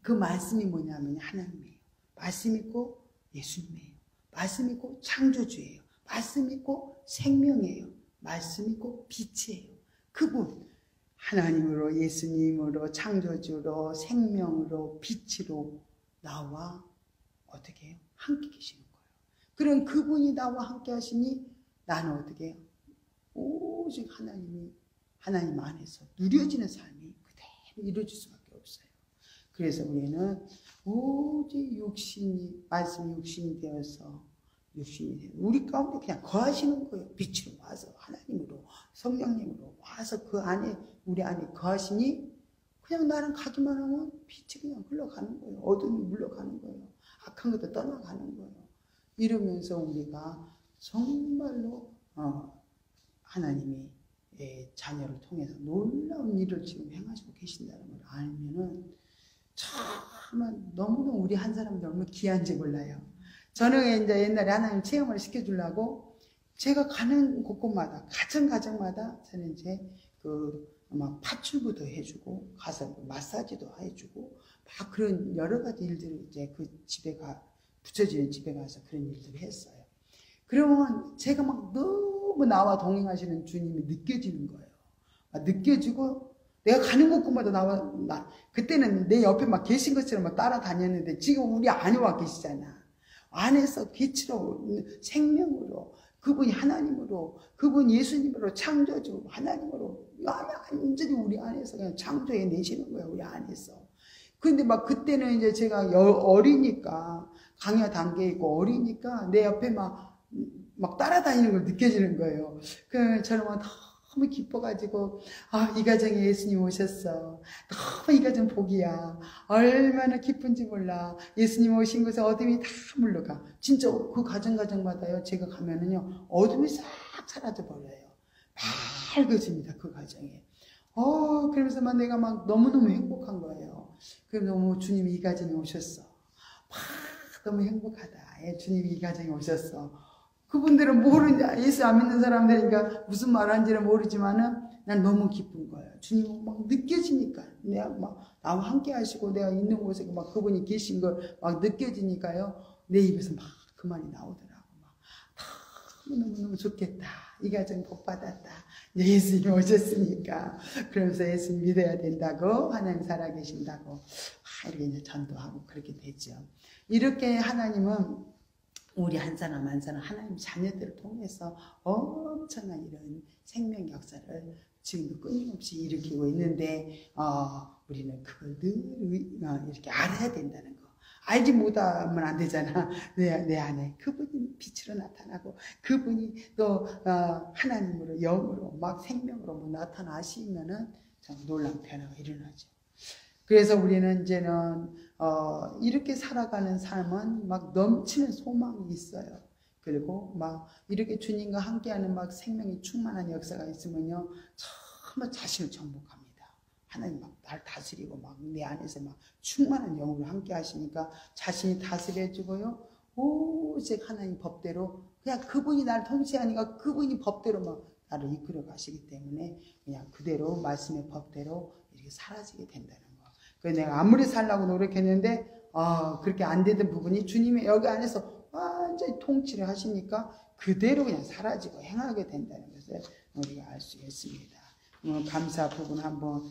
그 말씀이 뭐냐면 하나님이에요. 말씀 있고 예수님이에요. 말씀 있고 창조주예요. 말씀 있고 생명이에요. 말씀 있고 빛이에요. 그분 하나님으로, 예수님으로, 창조주로, 생명으로, 빛으로 나와 어떻게 해요? 함께 계시는 거예요. 그럼 그분이 나와 함께 하시니 나는 어떻게 해요? 오직 하나님 안에서 누려지는 삶이 그대로 이루어질 수밖에 없어요. 그래서 우리는 오직 말씀이 육신이 되어서 우리 가운데 그냥 거하시는 거예요. 빛으로 와서 하나님으로, 성령님으로 와서 그 안에, 우리 안에 거하시니 그냥 나랑 가기만 하면 빛이 그냥 흘러가는 거예요. 어둠이 물러가는 거예요. 악한 것도 떠나가는 거예요. 이러면서 우리가 정말로 하나님이 자녀를 통해서 놀라운 일을 지금 행하시고 계신다는 걸 알면은 정말 너무너무 우리 한 사람이 너무 귀한지 몰라요. 저는 이제 옛날에 하나님 체험을 시켜주려고 제가 가는 곳곳마다, 가정마다 저는 이제 파출부도 해주고, 가서 마사지도 해주고, 막 그런 여러 가지 일들을 이제 그 부처지는 집에 가서 그런 일들을 했어요. 그러면 제가 막 너무 나와 동행하시는 주님이 느껴지는 거예요. 느껴지고, 내가 가는 곳곳마다 그때는 내 옆에 막 계신 것처럼 막 따라다녔는데, 지금 우리 안에 와 계시잖아. 안에서 빛으로, 생명으로, 그분이 하나님으로, 그분 예수님으로, 창조주 하나님으로 완전히 우리 안에서 그냥 창조해 내시는 거예요. 우리 안에서. 근데 막 그때는 이제 제가 어리니까, 강야 단계에 있고 어리니까 내 옆에 막 따라다니는 걸 느껴지는 거예요. 저는 막 너무 기뻐가지고, 이 가정에 예수님 오셨어. 너무 이 가정 복이야. 얼마나 기쁜지 몰라. 예수님 오신 곳에 어둠이 다 물러가. 진짜 그 가정마다요, 제가 가면은요, 어둠이 싹 사라져 버려요. 밝아집니다. 그 과정에. 그러면서 막 내가 막 너무너무 행복한 거예요. 그럼 너무 주님이 이 가정에 오셨어. 너무 행복하다. 주님이 이 가정에 오셨어. 그분들은 모르냐. 예수 안 믿는 사람들이니까 무슨 말 하는지는 모르지만은 난 너무 기쁜 거예요. 주님은 막 느껴지니까. 내가 막 나와 함께 하시고 내가 있는 곳에 막 그분이 계신 걸 막 느껴지니까요. 내 입에서 막 그 말이 나오더라고. 막 너무너무 좋겠다. 이 가정 복 받았다. 예수님이 오셨으니까. 그러면서 예수님 믿어야 된다고, 하나님 살아계신다고 이렇게 이제 전도하고 그렇게 되죠. 이렇게 하나님은 우리 한 사람 한 사람 하나님 자녀들을 통해서 엄청난 이런 생명 역사를 지금도 끊임없이 일으키고 있는데 우리는 그걸 늘 이렇게 알아야 된다는 거. 알지 못하면 안 되잖아. 내 안에 그분이 빛으로 나타나고 그분이 또 하나님으로 영으로 막 생명으로 뭐 나타나시면은 참 놀라운 변화가 일어나죠. 그래서 우리는 이제는 이렇게 살아가는 삶은 막 넘치는 소망이 있어요. 그리고 막 이렇게 주님과 함께하는 막 생명이 충만한 역사가 있으면요, 정말 자신을 정복합니다. 하나님 막 날 다스리고 막 내 안에서 막 충만한 영으로 함께 하시니까 자신이 다스려지고요. 오직 하나님 법대로 그냥 그분이 나를 통치하니까 그분이 법대로 막 나를 이끌어 가시기 때문에 그냥 그대로 말씀의 법대로 이렇게 사라지게 된다는 거. 그래서 내가 아무리 살라고 노력했는데 그렇게 안 되던 부분이 주님의 여기 안에서 완전히 통치를 하시니까 그대로 그냥 사라지고 행하게 된다는 것을 우리가 알 수 있습니다. 감사 부분 한번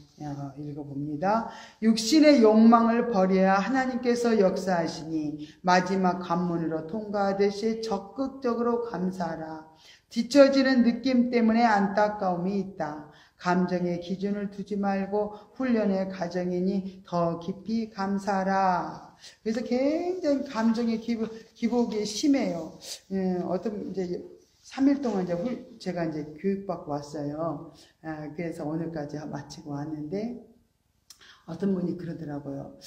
읽어봅니다. 육신의 욕망을 버려야 하나님께서 역사하시니 마지막 관문으로 통과하듯이 적극적으로 감사하라. 뒤처지는 느낌 때문에 안타까움이 있다. 감정의 기준을 두지 말고 훈련의 과정이니 더 깊이 감사하라. 그래서 굉장히 감정의 기복이 심해요. 어떤 이제 3일 동안 제가 이제 교육받고 왔어요. 그래서 오늘까지 마치고 왔는데 어떤 분이 그러더라고요.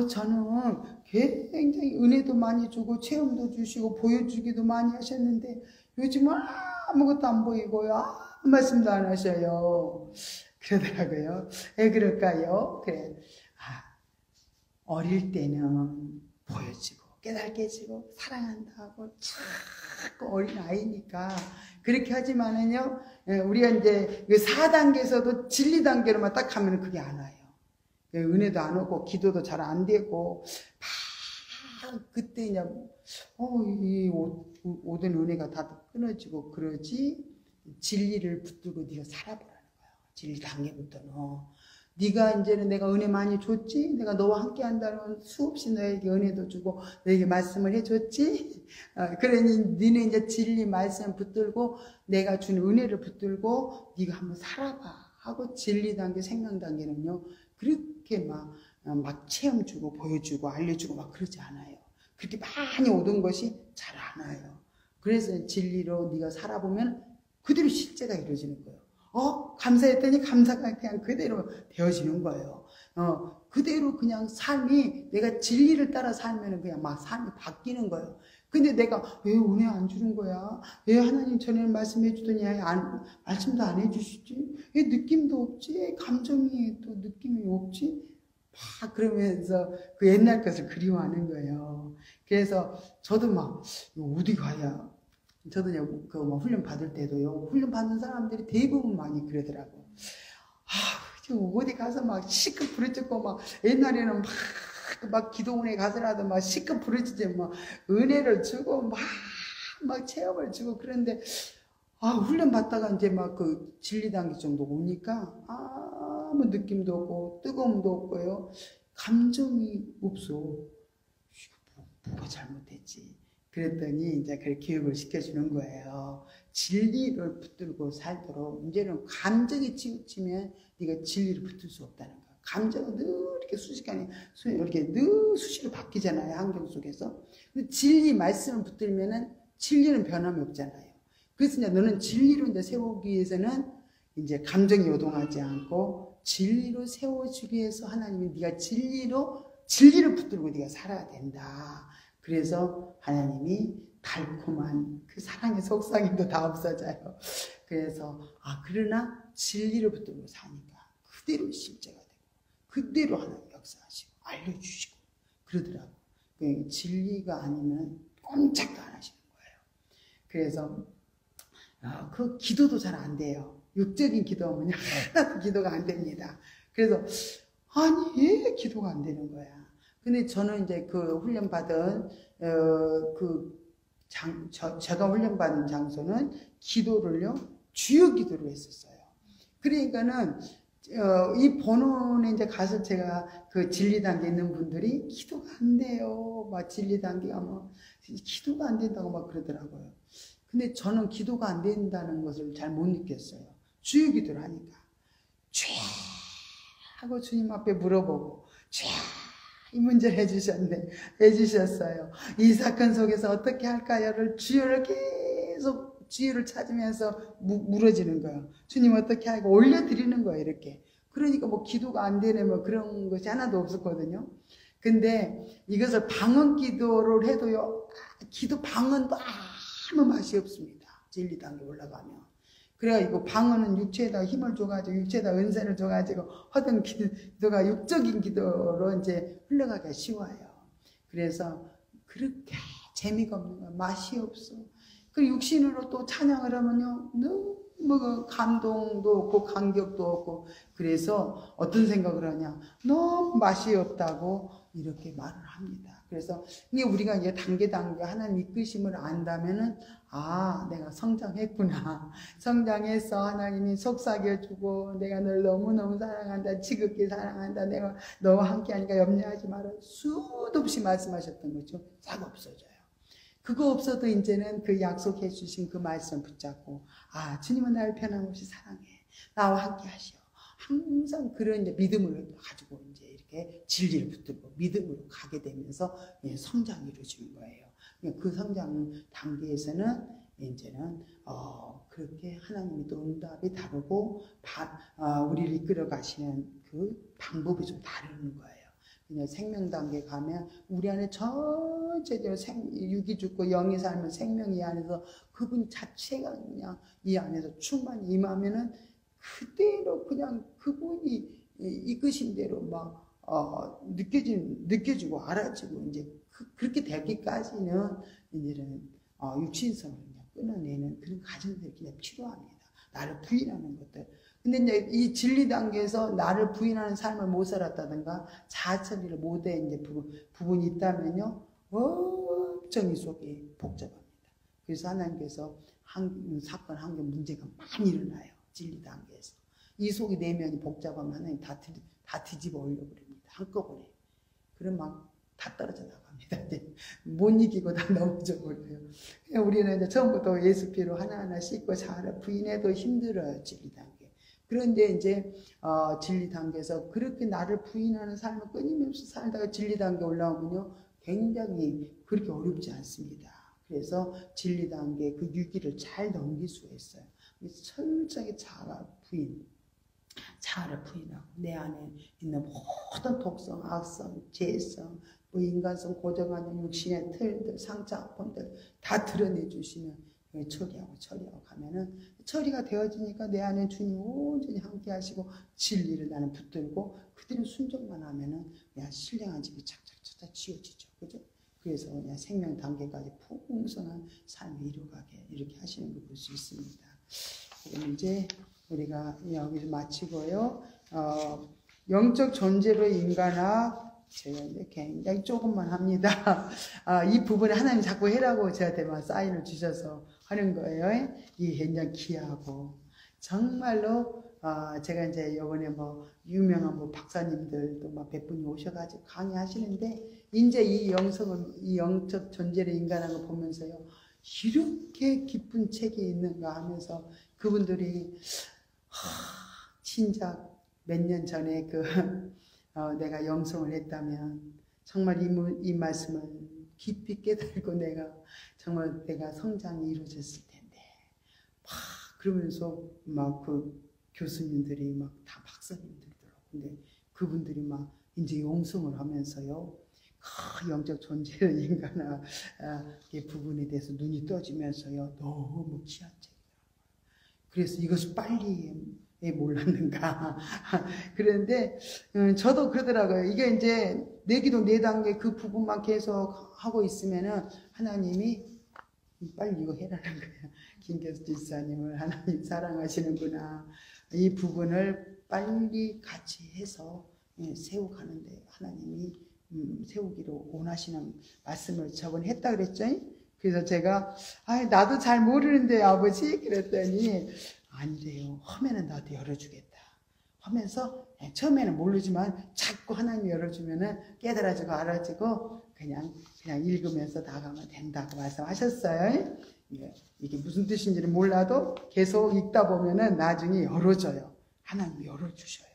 저는 굉장히 은혜도 많이 주고 체험도 주시고 보여주기도 많이 하셨는데 요즘은 아무것도 안 보이고요. 아무 말씀도 안 하셔요. 그러더라고요. 왜 그럴까요? 그래. 어릴 때는 보여주고 깨닫게 해주고 사랑한다고 자꾸 어린 아이니까 그렇게 하지만은요, 우리가 이제 4단계에서도 진리 단계로만 딱 하면 그게 안 와요. 은혜도 안 오고 기도도 잘 안 되고 그때 이제 이 오던 은혜가 다 끊어지고 그러지. 진리를 붙들고 네가 살아보라는 거야. 진리 단계부터는 네가 이제는 내가 은혜 많이 줬지? 내가 너와 함께 한다는 수없이 너에게 은혜도 주고 너에게 말씀을 해줬지? 그러니 너는 이제 진리 말씀 붙들고 내가 준 은혜를 붙들고 네가 한번 살아봐 하고 진리 단계 생명 단계는요 그렇게 막 체험 주고 보여주고 알려주고 막 그러지 않아요. 그렇게 많이 오던 것이 잘 안 와요. 그래서 진리로 네가 살아보면 그대로 실제가 이루어지는 거예요. 감사했더니 감사가 그냥 그대로 되어지는 거예요. 그대로 그냥 삶이 내가 진리를 따라 살면 그냥 막 삶이 바뀌는 거예요. 근데 내가 왜 은혜 안 주는 거야? 왜 하나님 전에는 말씀해 주더니 말씀도 안 해주시지? 왜 느낌도 없지? 감정이 또 느낌이 없지? 막 그러면서 그 옛날 것을 그리워하는 거예요. 그래서 저도 막 어디 가야 저도 훈련 받을 때도요, 훈련 받는 사람들이 대부분 많이 그러더라고. 어디 가서 막 시급 부르짖고 막 옛날에는 막 기도원에 가서라도 막 시급 부르짖지 막 은혜를 주고 막 체험을 주고 그런데 훈련 받다가 이제 막 그 진리 단계 정도 오니까 아무 느낌도 없고 뜨거움도 없고요, 감정이 없어. 뭐가 잘못됐지? 그랬더니 이제 그 교육을 시켜주는 거예요. 진리를 붙들고 살도록. 이제는 감정이 치우치면 네가 진리를 붙들 수 없다는 거예요. 감정은 늘 이렇게 순식간에 이렇게 늘 수시로 바뀌잖아요, 환경 속에서. 근데 진리 말씀을 붙들면은 진리는 변함이 없잖아요. 그래서 이제 너는 진리로 이제 세우기 위해서는 이제 감정이 요동하지 않고 진리로 세워주기 위해서 하나님이 네가 진리를 붙들고 네가 살아야 된다. 그래서 하나님이 달콤한 그 사랑의 속삭임도 다 없어져요. 그래서 그러나 진리를 붙들고 사니까 그대로 실제가 되고 그대로 하나님 역사하시고 알려주시고 그러더라고. 진리가 아니면 꼼짝도 안 하시는 거예요. 그래서 그 기도도 잘 안 돼요. 육적인 기도하면 하나도 기도가 안 됩니다. 그래서 아니 왜 기도가 안 되는 거야. 근데 저는 이제 그 훈련받은 제가 훈련받은 장소는 기도를요 주여 기도로 했었어요. 그러니까는 이 본원에 이제 가서 제가 그 진리 단계 있는 분들이 기도가 안 돼요. 막 진리 단계가 막 기도가 안 된다고 막 그러더라고요. 근데 저는 기도가 안 된다는 것을 잘 못 느꼈어요. 주여 기도를 하니까 주여 하고 주님 앞에 물어보고 주여 이 문제를 해주셨어요. 이 사건 속에서 어떻게 할까요를 주여를 계속 주여를 찾으면서 물어지는 거예요. 주님 어떻게 하고 올려드리는 거예요. 이렇게. 그러니까 뭐 기도가 안 되네 뭐 그런 것이 하나도 없었거든요. 근데 이것을 방언 기도를 해도요. 기도 방언도 아무 맛이 없습니다. 진리 단계 올라가면. 그래가지고 방언은 육체에다 힘을 줘가지고 육체에다 은사를 줘가지고 하던 기도가 육적인 기도로 이제 흘러가기가 쉬워요. 그래서 그렇게 재미가 없는 거야. 맛이 없어. 그 육신으로 또 찬양을 하면요. 너무 감동도 없고 감격도 없고 그래서 어떤 생각을 하냐. 너무 맛이 없다고 이렇게 말을 합니다. 그래서 이게 우리가 이제 단계 하나님 이끄심을 안다면은 내가 성장했구나. 성장해서 하나님이 속삭여주고 내가 널 너무너무 사랑한다. 지극히 사랑한다. 내가 너와 함께하니까 염려하지 마라. 수도 없이 말씀하셨던 거죠. 싹 없어져요. 그거 없어도 이제는 그 약속해 주신 그 말씀 붙잡고 주님은 나를 변함없이 사랑해. 나와 함께하시오. 항상 그런 이제 믿음을 가지고 이제 이렇게 진리를 붙들고 믿음으로 가게 되면서 성장이 이루어지는 거예요. 그 성장 단계에서는 이제는 그렇게 하나님이 또 응답이 다르고 우리를 이끌어 가시는 그 방법이 좀 다른 거예요. 그냥 생명 단계 가면 우리 안에 전체적으로 육이 죽고 영이 살면 생명이 안에서 그분 자체가 그냥 이 안에서 충만히 임하면은 그대로 그냥 그분이 이끄신 대로 막 느껴지고 알아지고 이제 그렇게 되기까지는 이제는 육신성을 그냥 끊어내는 그런 과정들이 그냥 필요합니다. 나를 부인하는 것들. 근데 이제 이 진리 단계에서 나를 부인하는 삶을 못 살았다든가 자아처리를 못해 이제 부분이 있다면요, 엄청 이 속이 복잡합니다. 그래서 하나님께서 사건 한 개 문제가 많이 일어나요. 진리 단계에서. 이 속이 내면이 복잡하면 하나님 다 뒤집어 올려버립니다. 한꺼번에. 그럼 막 다 떨어져 나갑니다. 못 이기고 다 넘어져 버려요. 우리는 이제 처음부터 예수 피로 하나하나 씻고 잘 부인해도 힘들어요. 진리 단계. 그런데 이제 진리 단계에서 그렇게 나를 부인하는 삶을 끊임없이 살다가 진리 단계 올라오면요. 굉장히 그렇게 어렵지 않습니다. 그래서 진리 단계 그 유기를 잘 넘길 수가 있어요. 철저하게 자아를 부인하고 내 안에 있는 모든 독성, 악성, 죄성, 인간성, 고정하는 육신의 틀들, 상처, 아픔들 다 드러내 주시면 처리하고 가면은 처리가 되어지니까 내 안에 주님 온전히 함께 하시고 진리를 나는 붙들고 그들은 순종만 하면은 그냥 신령한 집이 착착착착 지어지죠. 그죠? 그래서 그냥 생명 단계까지 풍성한 삶을 이루어가게 이렇게 하시는 걸 볼 수 있습니다. 그럼 이제 우리가 여기서 마치고요. 영적 존재로 인간학 제가 이제 굉장히 조금만 합니다. 이 부분에 하나님 자꾸 해라고 저한테만 사인을 주셔서 하는 거예요. 이게 굉장히 귀하고 정말로 제가 이제 이번에 뭐 유명한 뭐 박사님들도 막 몇 분이 오셔가지고 강의하시는데 이제 이 영적 존재를 인간하는 걸 보면서요. 이렇게 깊은 책이 있는가 하면서 그분들이 진작 몇 년 전에 내가 영성을 했다면 정말 이 말씀을 깊이 깨달고 내가 성장이 이루어졌을 텐데 그러면서 막 그 교수님들이 막 다 박사님들이더라고. 근데 그분들이 막 이제 영성을 하면서요. 영적 존재의 인간의 부분에 대해서 눈이 떠지면서요. 너무 귀한 책이더라고요. 그래서 이것을 빨리 왜 몰랐는가. 그런데 저도 그러더라고요. 이게 이제 내기도 4단계 그 부분만 계속 하고 있으면은 하나님이 빨리 이거 해라는 거야. 김경수 집사님을 하나님 사랑하시는구나. 이 부분을 빨리 같이 해서 세워가는데 하나님이 세우기로 원하시는 말씀을 저번에 했다 그랬죠. 그래서 제가 나도 잘 모르는데 아버지 그랬더니 아니래요. 하면은 나도 열어주겠다 하면서 처음에는 모르지만 자꾸 하나님 열어주면은 깨달아지고 알아지고 그냥 읽으면서 나가면 된다고 말씀하셨어요. 이게 무슨 뜻인지는 몰라도 계속 읽다 보면은 나중에 열어줘요. 하나님이 열어주셔요.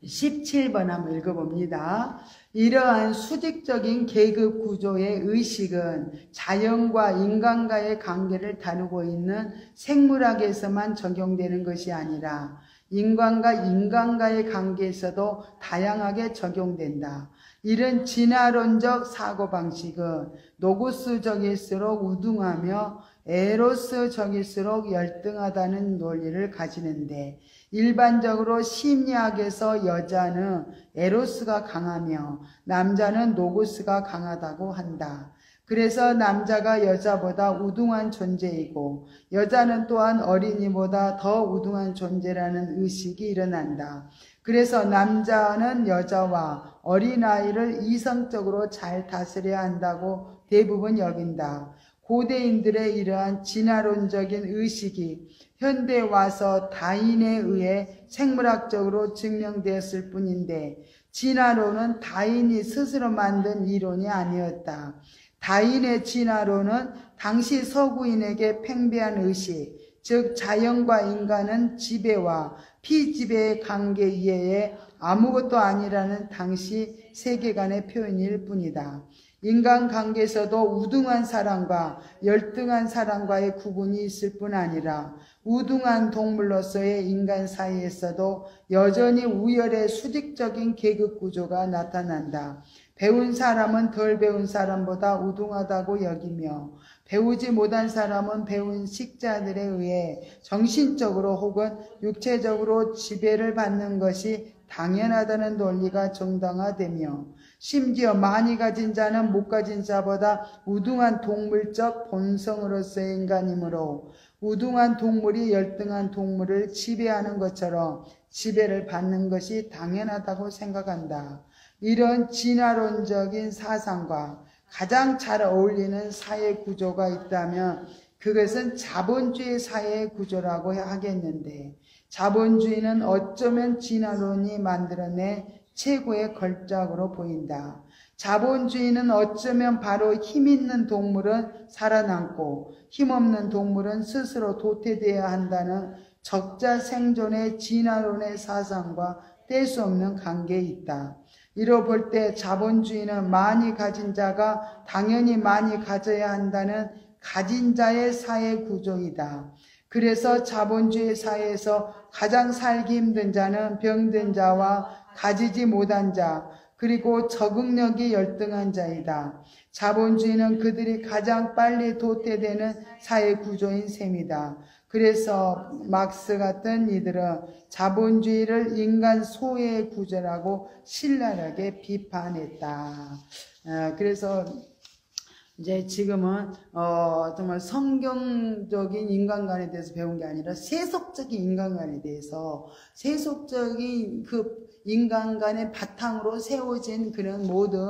17번 한번 읽어봅니다. 이러한 수직적인 계급 구조의 의식은 자연과 인간과의 관계를 다루고 있는 생물학에서만 적용되는 것이 아니라 인간과 인간과의 관계에서도 다양하게 적용된다. 이런 진화론적 사고방식은 노고스적일수록 우등하며 에로스적일수록 열등하다는 논리를 가지는데 일반적으로 심리학에서 여자는 에로스가 강하며 남자는 노고스가 강하다고 한다. 그래서 남자가 여자보다 우등한 존재이고 여자는 또한 어린이보다 더 우등한 존재라는 의식이 일어난다. 그래서 남자는 여자와 어린아이를 이성적으로 잘 다스려야 한다고 대부분 여긴다. 고대인들의 이러한 진화론적인 의식이 현대에 와서 다인에 의해 생물학적으로 증명되었을 뿐인데 진화론은 다인이 스스로 만든 이론이 아니었다. 다인의 진화론은 당시 서구인에게 팽배한 의식, 즉 자연과 인간은 지배와 피지배의 관계 이외에 아무것도 아니라는 당시 세계관의 표현일 뿐이다. 인간관계에서도 우등한 사람과 열등한 사람과의 구분이 있을 뿐 아니라 우등한 동물로서의 인간 사이에서도 여전히 우열의 수직적인 계급구조가 나타난다. 배운 사람은 덜 배운 사람보다 우등하다고 여기며 배우지 못한 사람은 배운 식자들에 의해 정신적으로 혹은 육체적으로 지배를 받는 것이 당연하다는 논리가 정당화되며 심지어 많이 가진 자는 못 가진 자보다 우등한 동물적 본성으로서의 인간이므로 우등한 동물이 열등한 동물을 지배하는 것처럼 지배를 받는 것이 당연하다고 생각한다. 이런 진화론적인 사상과 가장 잘 어울리는 사회 구조가 있다면 그것은 자본주의 사회 구조라고 하겠는데 자본주의는 어쩌면 진화론이 만들어낸 최고의 걸작으로 보인다. 자본주의는 어쩌면 바로 힘있는 동물은 살아남고 힘없는 동물은 스스로 도태되어야 한다는 적자 생존의 진화론의 사상과 뗄 수 없는 관계에 있다. 이로 볼 때 자본주의는 많이 가진 자가 당연히 많이 가져야 한다는 가진 자의 사회 구조이다. 그래서 자본주의 사회에서 가장 살기 힘든 자는 병든 자와 가지지 못한 자, 그리고 적응력이 열등한 자이다. 자본주의는 그들이 가장 빨리 도태되는 사회 구조인 셈이다. 그래서 막스 같은 이들은 자본주의를 인간 소외의 구조라고 신랄하게 비판했다. 그래서 이제 지금은 정말 성경적인 인간관에 대해서 배운 게 아니라 세속적인 인간관에 대해서 세속적인 그 인간관의 바탕으로 세워진 그런 모든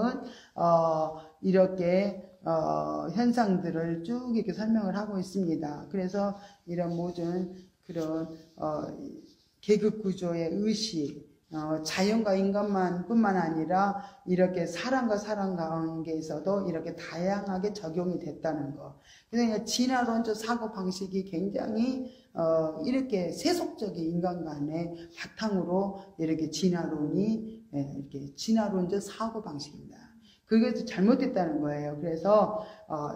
이렇게 현상들을 쭉 이렇게 설명을 하고 있습니다. 그래서 이런 모든 그런 계급 구조의 의식, 자연과 인간만 뿐만 아니라 이렇게 사람과 사람 관계에서도 이렇게 다양하게 적용이 됐다는 거. 그래서 진화론적 사고 방식이 굉장히 이렇게 세속적인 인간관의 바탕으로 이렇게 진화론이 이렇게 진화론적 사고 방식입니다. 그게 잘못됐다는 거예요. 그래서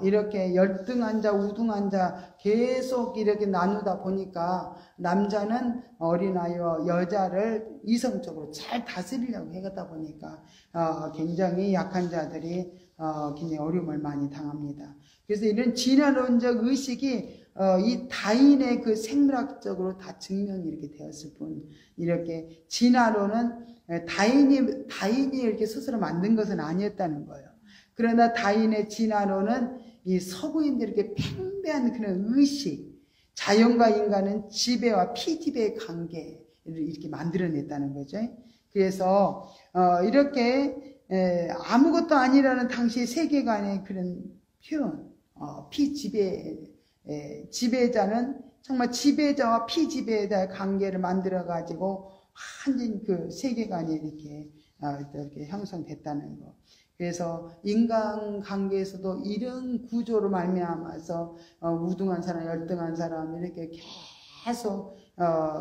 이렇게 열등한 자, 우등한 자 계속 이렇게 나누다 보니까 남자는 어린아이와 여자를 이성적으로 잘 다스리려고 해가다 보니까 굉장히 약한 자들이 굉장히 어려움을 많이 당합니다. 그래서 이런 진화론적 의식이 이 다인의 그 생물학적으로 다 증명이 이렇게 되었을 뿐, 이렇게 진화론은 다인이 이렇게 스스로 만든 것은 아니었다는 거예요. 그러나 다인의 진화론은 이 서구인들에게 팽배한 그런 의식, 자연과 인간은 지배와 피지배의 관계를 이렇게 만들어냈다는 거죠. 그래서 이렇게 아무것도 아니라는 당시 세계관의 그런 표현, 지배자는 정말 지배자와 피지배자의 관계를 만들어 가지고 완전 그 세계관이 이렇게 형성됐다는 거. 그래서 인간관계에서도 이런 구조로 말미암아서 우등한 사람, 열등한 사람 이렇게 계속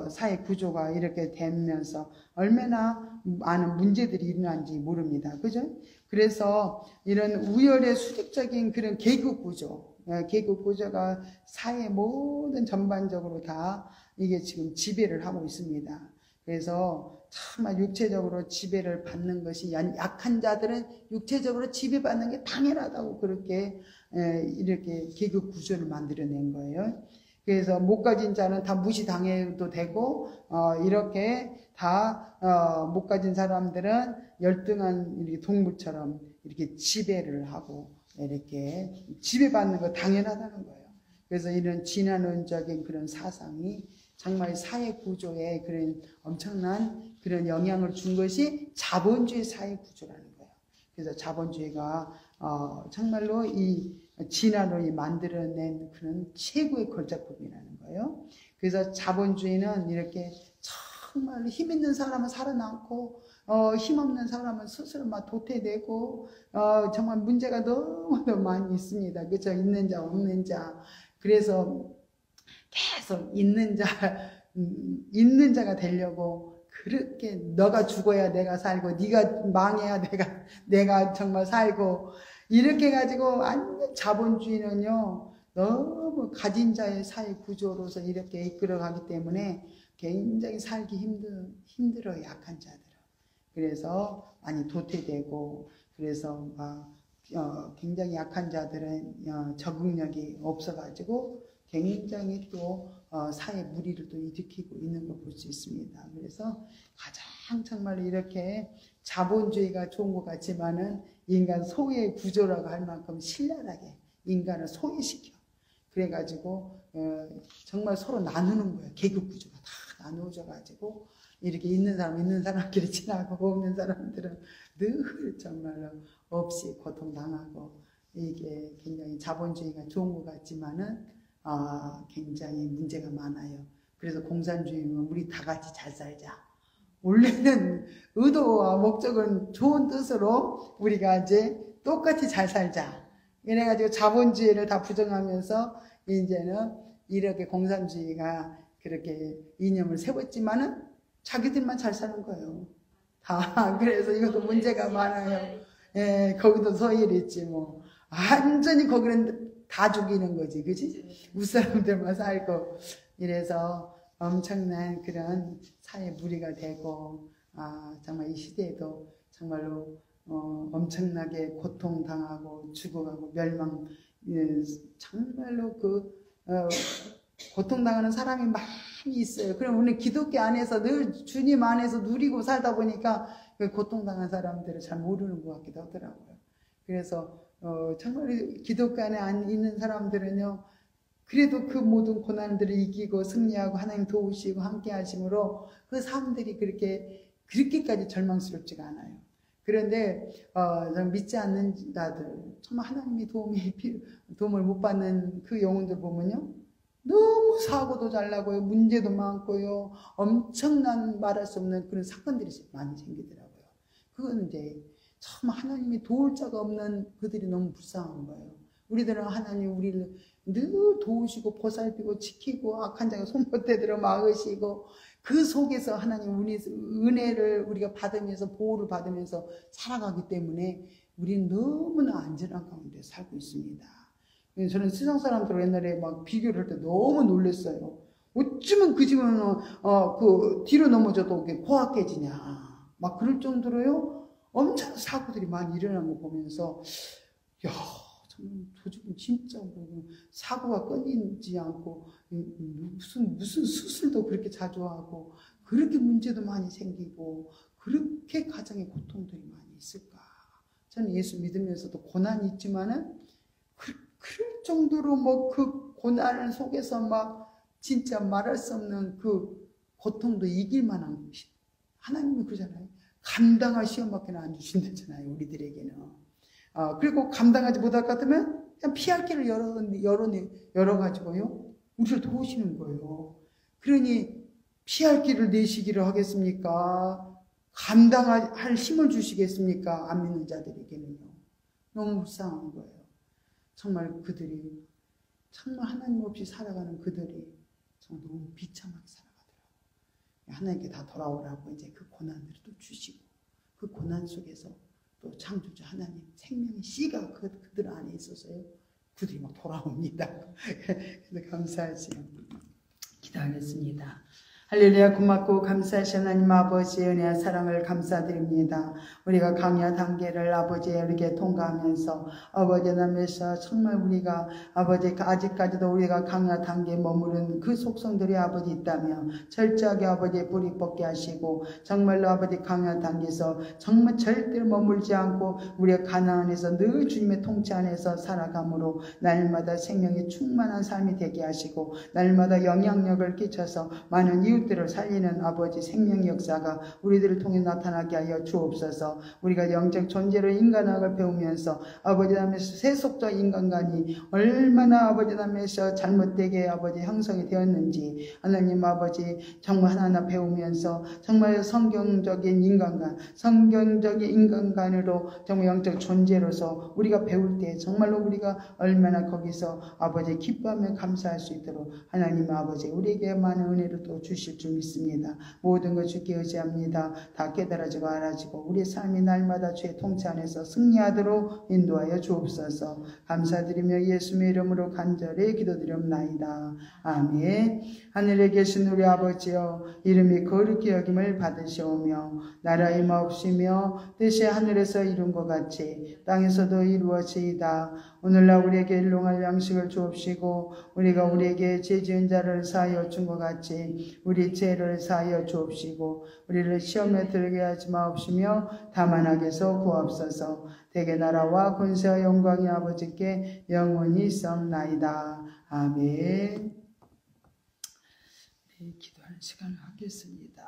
사회 구조가 이렇게 되면서 얼마나 많은 문제들이 일어난지 모릅니다. 그죠? 그래서 이런 우열의 수직적인 그런 계급 구조가 사회 모든 전반적으로 다 이게 지금 지배를 하고 있습니다. 그래서 정말 육체적으로 지배를 받는 것이, 약한 자들은 육체적으로 지배받는 게 당연하다고 그렇게 이렇게 계급 구조를 만들어낸 거예요. 그래서 못 가진 자는 다 무시당해도 되고, 이렇게 다 못 가진 사람들은 열등한 이렇게 동물처럼 이렇게 지배를 하고 이렇게 지배받는 거 당연하다는 거예요. 그래서 이런 진화론적인 그런 사상이 정말 사회 구조에 그런 엄청난 그런 영향을 준 것이 자본주의 사회 구조라는 거예요. 그래서 자본주의가 정말로 이 진화론이 만들어낸 그런 최고의 걸작품이라는 거예요. 그래서 자본주의는 이렇게 정말 힘 있는 사람은 살아남고 힘없는 사람은 스스로 막 도태되고 정말 문제가 너무너무 많이 있습니다. 그렇죠? 있는 자 없는 자. 그래서 계속 있는 자가 되려고 그렇게 너가 죽어야 내가 살고 네가 망해야 내가 정말 살고 이렇게 가지고 완전 자본주의는요 너무 가진 자의 사회 구조로서 이렇게 이끌어가기 때문에 굉장히 살기 힘들어요. 약한 자들은. 그래서 많이 도태되고 그래서 굉장히 약한 자들은 적응력이 없어가지고 굉장히 또 사회 무리를 또 일으키고 있는 걸 볼 수 있습니다. 그래서 가장 정말 이렇게 자본주의가 좋은 것 같지만은 인간 소외 구조라고 할 만큼 신랄하게 인간을 소외시켜. 그래가지고 정말 서로 나누는 거예요. 계급 구조가 다 나누어져 가지고 이렇게 있는 사람끼리 지나고 없는 사람들은 늘 정말로 없이 고통당하고 이게 굉장히 자본주의가 좋은 것 같지만은 굉장히 문제가 많아요. 그래서 공산주의는 우리 다 같이 잘 살자. 원래는 의도와 목적은 좋은 뜻으로 우리가 이제 똑같이 잘 살자. 이래가지고 자본주의를 다 부정하면서 이제는 이렇게 공산주의가 그렇게 이념을 세웠지만은 자기들만 잘 사는 거예요. 다. 그래서 이것도 문제가 많아요. 예, 거기도 서열이 있지 뭐. 완전히 거기는 다 죽이는 거지, 그지? 웃사람들만 살고. 이래서 엄청난 그런 사회 무리가 되고, 정말 이 시대에도 정말로, 엄청나게 고통당하고 죽어가고 멸망, 정말로 고통당하는 사람이 많이 있어요. 그럼 우리는 기독교 안에서 늘 주님 안에서 누리고 살다 보니까 그 고통당한 사람들을 잘 모르는 것 같기도 하더라고요. 그래서, 정말 기독교 안에 있는 사람들은요, 그래도 그 모든 고난들을 이기고 승리하고 하나님 도우시고 함께 하심으로 그 사람들이 그렇게까지 절망스럽지가 않아요. 그런데, 믿지 않는 자들, 정말 하나님의 도움을 못 받는 그 영혼들 보면요, 너무 사고도 잘 나고요, 문제도 많고요, 엄청난 말할 수 없는 그런 사건들이 많이 생기더라고요. 그건 이제, 참 하나님이 도울 자가 없는 그들이 너무 불쌍한 거예요. 우리들은 하나님 우리를 늘 도우시고 보살피고 지키고 악한 자가 손못대들어 막으시고 그 속에서 하나님 은혜를 우리가 받으면서 보호를 받으면서 살아가기 때문에 우리는 너무나 안전한 가운데 살고 있습니다. 저는 세상 사람들 옛날에 막 비교를 할 때 너무 놀랐어요. 어쩌면 그 집은 뒤로 넘어져도 코가 깨지냐 막 그럴 정도로요. 엄청 사고들이 많이 일어나는 거 보면서, 야, 정말 도저히 진짜 사고가 끊이지 않고 무슨 수술도 그렇게 자주 하고 그렇게 문제도 많이 생기고 그렇게 가정에 고통들이 많이 있을까? 저는 예수 믿으면서도 고난이 있지만은 그럴 정도로 뭐 그 고난 속에서 막 진짜 말할 수 없는 그 고통도 이길 만한 하나님은 그러잖아요. 감당할 시험밖에 안 주신다잖아요. 우리들에게는. 그리고 감당하지 못할 것 같으면 그냥 피할 길을 열어가지고요. 우리를 도우시는 거예요. 그러니 피할 길을 내시기를 하겠습니까? 감당할 힘을 주시겠습니까? 안 믿는 자들에게는요. 너무 불쌍한 거예요. 정말 그들이 정말 하나님 없이 살아가는 그들이 정말 너무 비참하게 살아가더라고요. 하나님께 다 돌아오라고 이제 그 고난들을 또 주시고 그 고난 속에서 또 창조주 하나님 생명의 씨가 그들 안에 있어서요. 그들이 막 돌아옵니다. 그래서 감사하지요. 기도하겠습니다. 할렐루야. 고맙고 감사하신 하나님 아버지의 은혜와 사랑을 감사드립니다. 우리가 강야 단계를 아버지에게 통과하면서 아버지 남에서 정말 우리가 아버지 아직까지도 우리가 강야 단계에 머무른 그 속성들이 아버지 있다면 철저하게 아버지의 뿌리 뽑게 하시고 정말로 아버지 강야 단계에서 정말 절대로 머물지 않고 우리가 가나안에서 늘 주님의 통치 안에서 살아감으로 날마다 생명이 충만한 삶이 되게 하시고 날마다 영향력을 끼쳐서 많은 이웃들을 살리는 아버지 생명의 역사가 우리들을 통해 나타나게 하여 주옵소서. 우리가 영적 존재로 인간학을 배우면서 아버지 남에서 세속적 인간관이 얼마나 아버지 남에서 잘못되게 아버지 형성이 되었는지 하나님 아버지 정말 하나하나 배우면서 정말 성경적인 인간관으로 정말 영적 존재로서 우리가 배울 때 정말로 우리가 얼마나 거기서 아버지 기뻐하며 감사할 수 있도록 하나님 아버지 우리에게 많은 은혜를 또 주실 줄 믿습니다. 모든 것 주께 의지합니다. 다 깨달아지고 알아지고 우리 삶이 날마다 주의 통치 안에서 승리하도록 인도하여 주옵소서. 감사드리며 예수의 이름으로 간절히 기도드리옵나이다. 아멘. 하늘에 계신 우리 아버지여 이름이 거룩히 여김을 받으시오며 나라의 마옵시며 뜻이 하늘에서 이룬 것 같이 땅에서도 이루어지이다. 오늘날 우리에게 일용할 양식을 주옵시고 우리가 우리에게 죄 지은 자를 사하여 준 것 같이 우리 죄를 사하여 주옵시고 우리를 시험에 들게 하지 마옵시며 다만 악에서 구하옵소서. 대개 나라와 권세와 영광이 아버지께 영원히 있사옵나이다. 아멘. 네, 기도하는 시간을 갖겠습니다.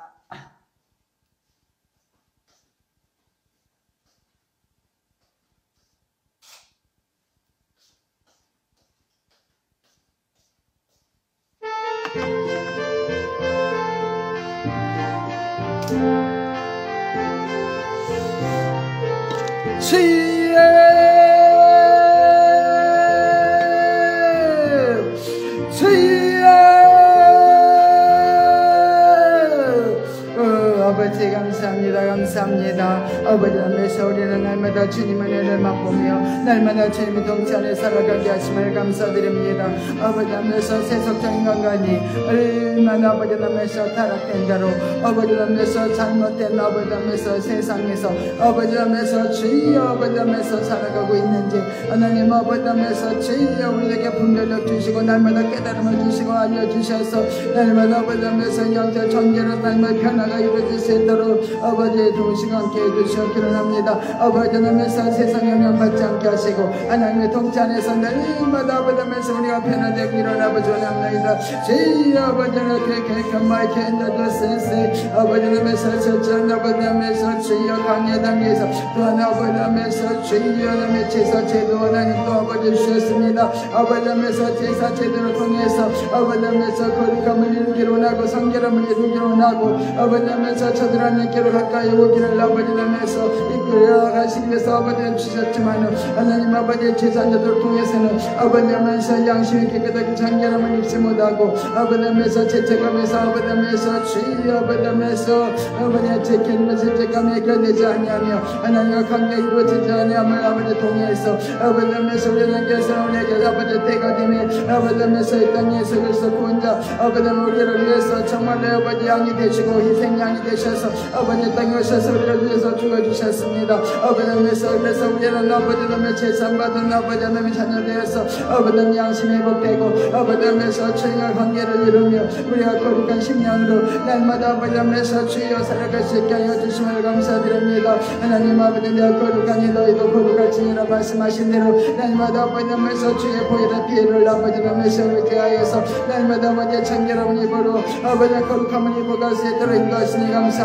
아버지 감사합니다. 아버지 안에서 우리는 날마다 주님의 은혜를 맛보며 날마다 주님의 동치 안에 살아가게 하심을 감사드립니다. 아버지 안에서 세속적 인간관이 얼마나 아버지 안에서 타락된 자로 아버지 안에서 잘못된 아버지 안에서 세상에서 아버지 안에서 주여 아버지 안에서 살아가고 있는지 하나님 아버지 안에서 주여 우리에게 분별력 주시고 날마다 깨달음을 주시고 알려주셔서 날마다 아버지 안에서 영적 존재로 날마다 변화가 이루어질 수 있도록 아버지의 도우시고 함께 해주시옵기를 합니다. 아버지 안에서 세상 영향받지 않게 하시고 하나님의 통치 안에서 날마다 아버지 안에서 우리가 변화되기를 아버지 원합니다. 주여 아버지 이렇게 마이크 엔더더센스 아버지 안에서 철저한 아버지 안에서 주여 강해 당에서 또한 아버지 안에서 주여 남의 제사 제도 하나님 또 아버지 주셨습니다. 아버지 안에서 제사 제도를 통해서 아버지 안에서 거룩함을 이루기로 원하고 성결함을 이루기로 원하고 아버지 안에서 저들 하나님께로 가까이 오기를 아버지 안에서 이끌어 가시기 위해서 아버지는 주셨지만 하나님 아버지의 제사자들을 통해서는 아버지 안에서 양심이 깨끗하게 정결함을 입지 못하고 아버지 안에서 죄책감에서 아버지 안에서 주여 아버지 안에서 아버지의 죄책감에서 죄책감이 해결되지 아니하며 하나님과 관계가 이루어지지 아니함을 아버지 통해서 아버지 안에서 우리에게서 우리에게 아버지 때가 되면 아버지 안에서 이 땅에 예수 그리스도 구원자 아버지 우리를 위해서 정말 내 아버지 양이 되시고 희생양이 되셔 오셔서 아버지 땅에 오셔서 우리를 위해서 죽어주셨습니다. 아버지 하나님께서 그래서 우리는 아버지 하나님의 재산받은 아버지 하나님의 자녀 되어서 아버지 하나님 양심이 회복되고 아버지 하나님께서 주님과 관계를 이루며 우리가 거룩한 심령으로 날마다 아버지 하나님께서 주여 살아갈 수 있게 하여 주심을 감사드립니다. 하나님 아버지 내가 거룩하니 너희도 거룩할지니라 말씀하신 대로 날마다 아버지 하나님께서 주의 보혈의 피해를 아버지 하나님께서 우리에게 하여서 날마다 아버지의 청결함을 입으로 아버지의 거룩함을 입어갈 수 있도록 인도하시니 감사합니다.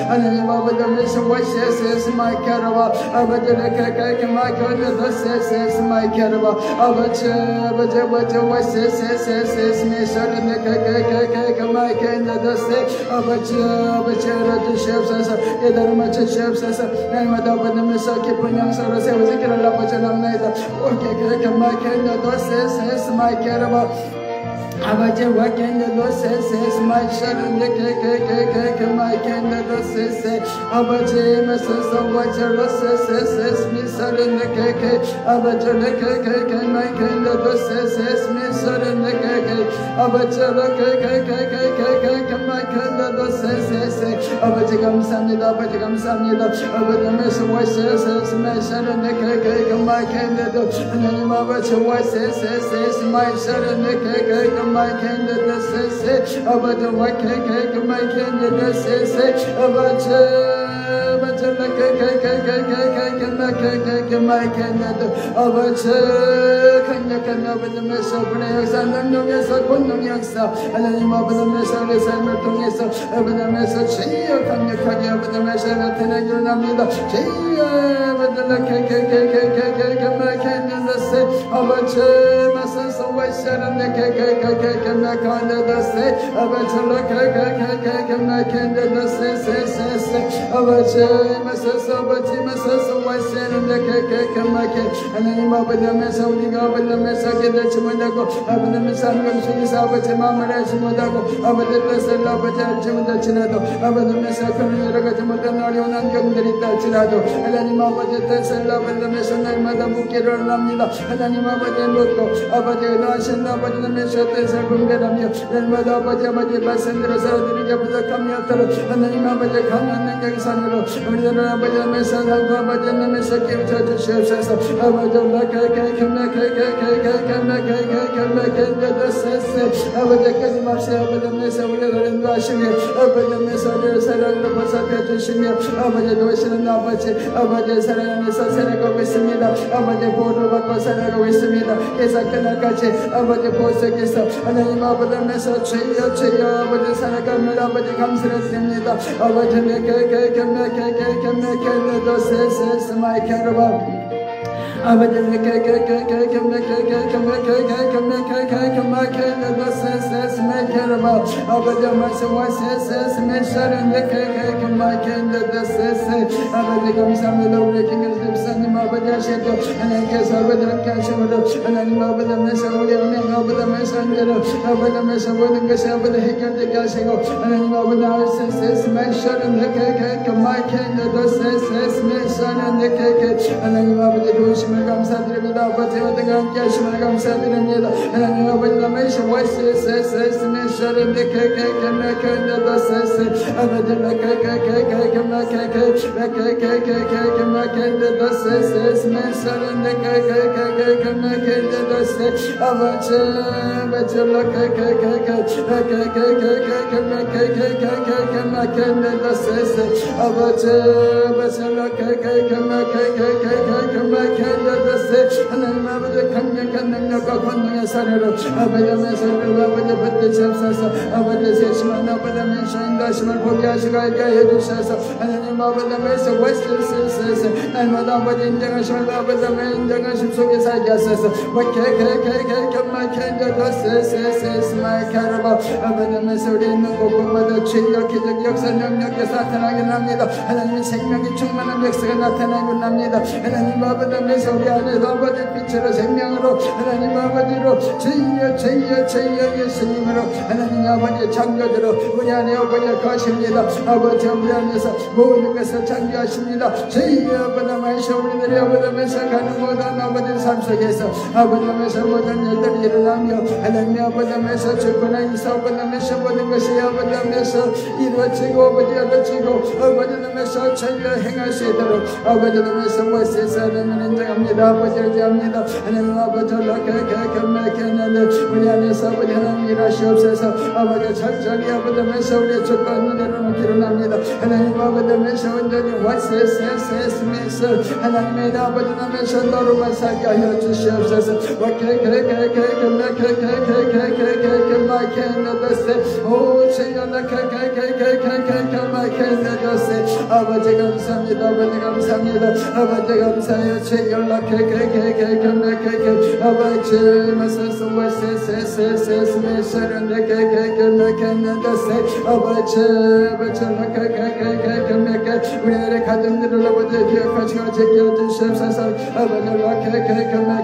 하나님 아버지 하나님께서 와이세스 마이케르바 아버지를 그렇게 마이케르 더세스 마이케르바 아버지 와이세스 미셔를 그렇게 마이케르 더세 아버지를 주시옵소서 예단을 맞춰주시옵소서 날마다 아버지 하나님께서 깊은 양서로 세워지기를 아버지 합니다. 그렇게 마이케르 더세스 마이케르바 아버지 와켄도 세세 마이샤는 케케케케케 마이켄도 세세 아버지 마서서 와처로 세세 미사는 케케 아버지 케케케 마이켄도 세세 미사는 케케 아버지 케케케케케케 마이켄도 세세 아버지 감사합니다. 아버지 감사합니다. 아버지 마서 와세세 마이샤는 케케케 마이켄도 하나님 아버지 와세세 마이샤는 케케케 my candidate says about the white cake, my candidate says about my candidate 강력한 아버지 메시아분의 역사 능력에서 권능 역사 하나님 아버지 메시아의 삶을 통해서 아버지 메시아 주여 강력하게 아버지 메시아 나타나기를 합니다. 주여 아버지 아버지 마사서 와이샤는 하나님 아버지 하면서 우리가 아버지 하면서 깨닫지 못하고 아버지 하면서 한금 속에서 아버지 마음을 알지 못하고 아버지 뜻을 아버지 알지 못할지라도 아버지 하면서 그런 여러 가지 못한 어려운 환경들이 있다 할지라도 하나님 아버지 뜻을 아버지 하면서 날마다 묻기를 합니다. 하나님 아버지 묻고 아버지 의도하신 아버지 하면서 뜻을 분별하며 날마다 아버지 말씀대로 살아드리게 부족함이 없도록 하나님 아버지 강한 능력 산으로 우리들은 아버지 하면서 상고 아버지 하면서 깨우쳐 주시옵소서. 아버지 아버지 끊임없이 아버지 하면서 우리를 인도하시며 아버지 하면서 우리를 사랑으로 보살펴 주시며 아버지 도시는 아버지 사랑 안에서 살아가고 있습니다. 아버지 보호를 받고 살아가고 있습니다. 그래서 그날까지 아버지 보석에서 하나님 아버지 하면서 주여 아버지 살아가며 아버지 감사를 드립니다. 아버지 아버지 감사합니다. 우리 김일수 집사님 아버지 하시고 하나님께서 아버지 함께 하시므로 하나님 아버지 하면서 우리 은행 아버지 하면서 언제로 아버지 하면서 모든 것이 아버지 해결되게 하시고 하나님 아버지 하면서 메셔는 하나님 아버지 도우심을 감사드립니다. 아버지 모든 함께 하심을 감사드립니다. 하나님 아버지 나메시 와이스에스 메셔는 하나님 아버지 강력한 능력과 권능의 사례로 아버지 하면서 아버지 붙드시옵소서. 아버지 세심한 아버지 하면서 인도하심을 보게 하시고 알게 해주셔서 하나님 아버지 하면서 와이스에스 날마다 아버지 인정하심을 아버지 하면서 인정하심 속에 살게 하소서. 아버지 하면서 우리 있는 곳곳마다 주의 기적 역사 능력에서 나타나게 합니다. 하나님의 생명이 충만한 역사가 나타나게 합니다. 하나님 아버지 하면서 우리 안에서 아버지 빛으로 생명으로 하나님 아버지로 주여 예수님으로 하나님 아버지 창조주로 우리 안에 아버지 거십니다. 아버지 우리 안에서 모든 것을 창조하십니다. 주여 아버지 하면서 우리들이 아버지 하면서 가는 모든 아버지 삶 속에서 아버지 하면서 모든 일들이 일어나며 하나님 아버지 하면서 주권한 인사 아버지 하면서 모든 것이 아버지 하면서 이루어지게 열어치고 아버지 열어치고 아버지 넘에서 천리를 행할 수 있도록 아버지 넘에서 월세서 하나님을 인정합니다. 아버지 인정합니다. 하나님 아버지 격맥했는데 우리 안에서 아버지 하나님 일하시옵소서. 아버지 철저히 아버지 넘에서 우리의 주권을 내려놓기로 합니다. 하나님 아버지 넘에서 온전히 월세스면서 하나님의 아버지 넘에서 너로만 살게 하여 주시옵소서. 아버지 감사합니다. 아버지 감사합니다. 아버지 감사해요. 제 연락해 아버지 마사서 월세세세세스 메셔런데 아버지 우리 아래 가정들을 아버지 기억하시고 지켜주시옵소서. 아버지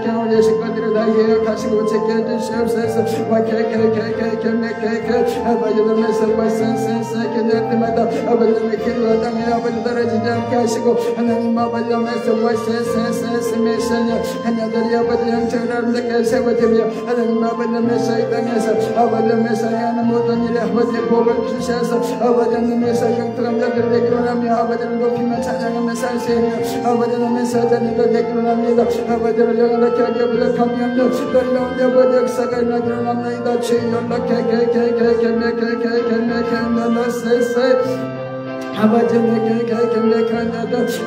우리 식구들을 다 기억하시고 지켜주시옵소서. 아버지 넘에서 월세세세 기도할 때마다 아버지 넘의 기도가 땅에 아버지 떨어지지 않게 하시고 하나님 아버지 넘에서 월세세세 메셔녀 하나들이 아버지 영적으로 아름답게 세워지며 하나님 아버지 넘에서 이 땅에서 아버지 넘에서 하는 모든 일에 아버지 복을 주셔서 아버지 넘에서 영특한 자들 되기로 하며 아버지를 높이며 찬양하며 살 수 있는 아버지 넘에서 자녀들 되기로 합니다. 아버지를 영원하게 하기 부족함이 없는 놀라운 아버지 역사가 일어나기로 합니다. 주인 연락해 아버지 내게내게내게내게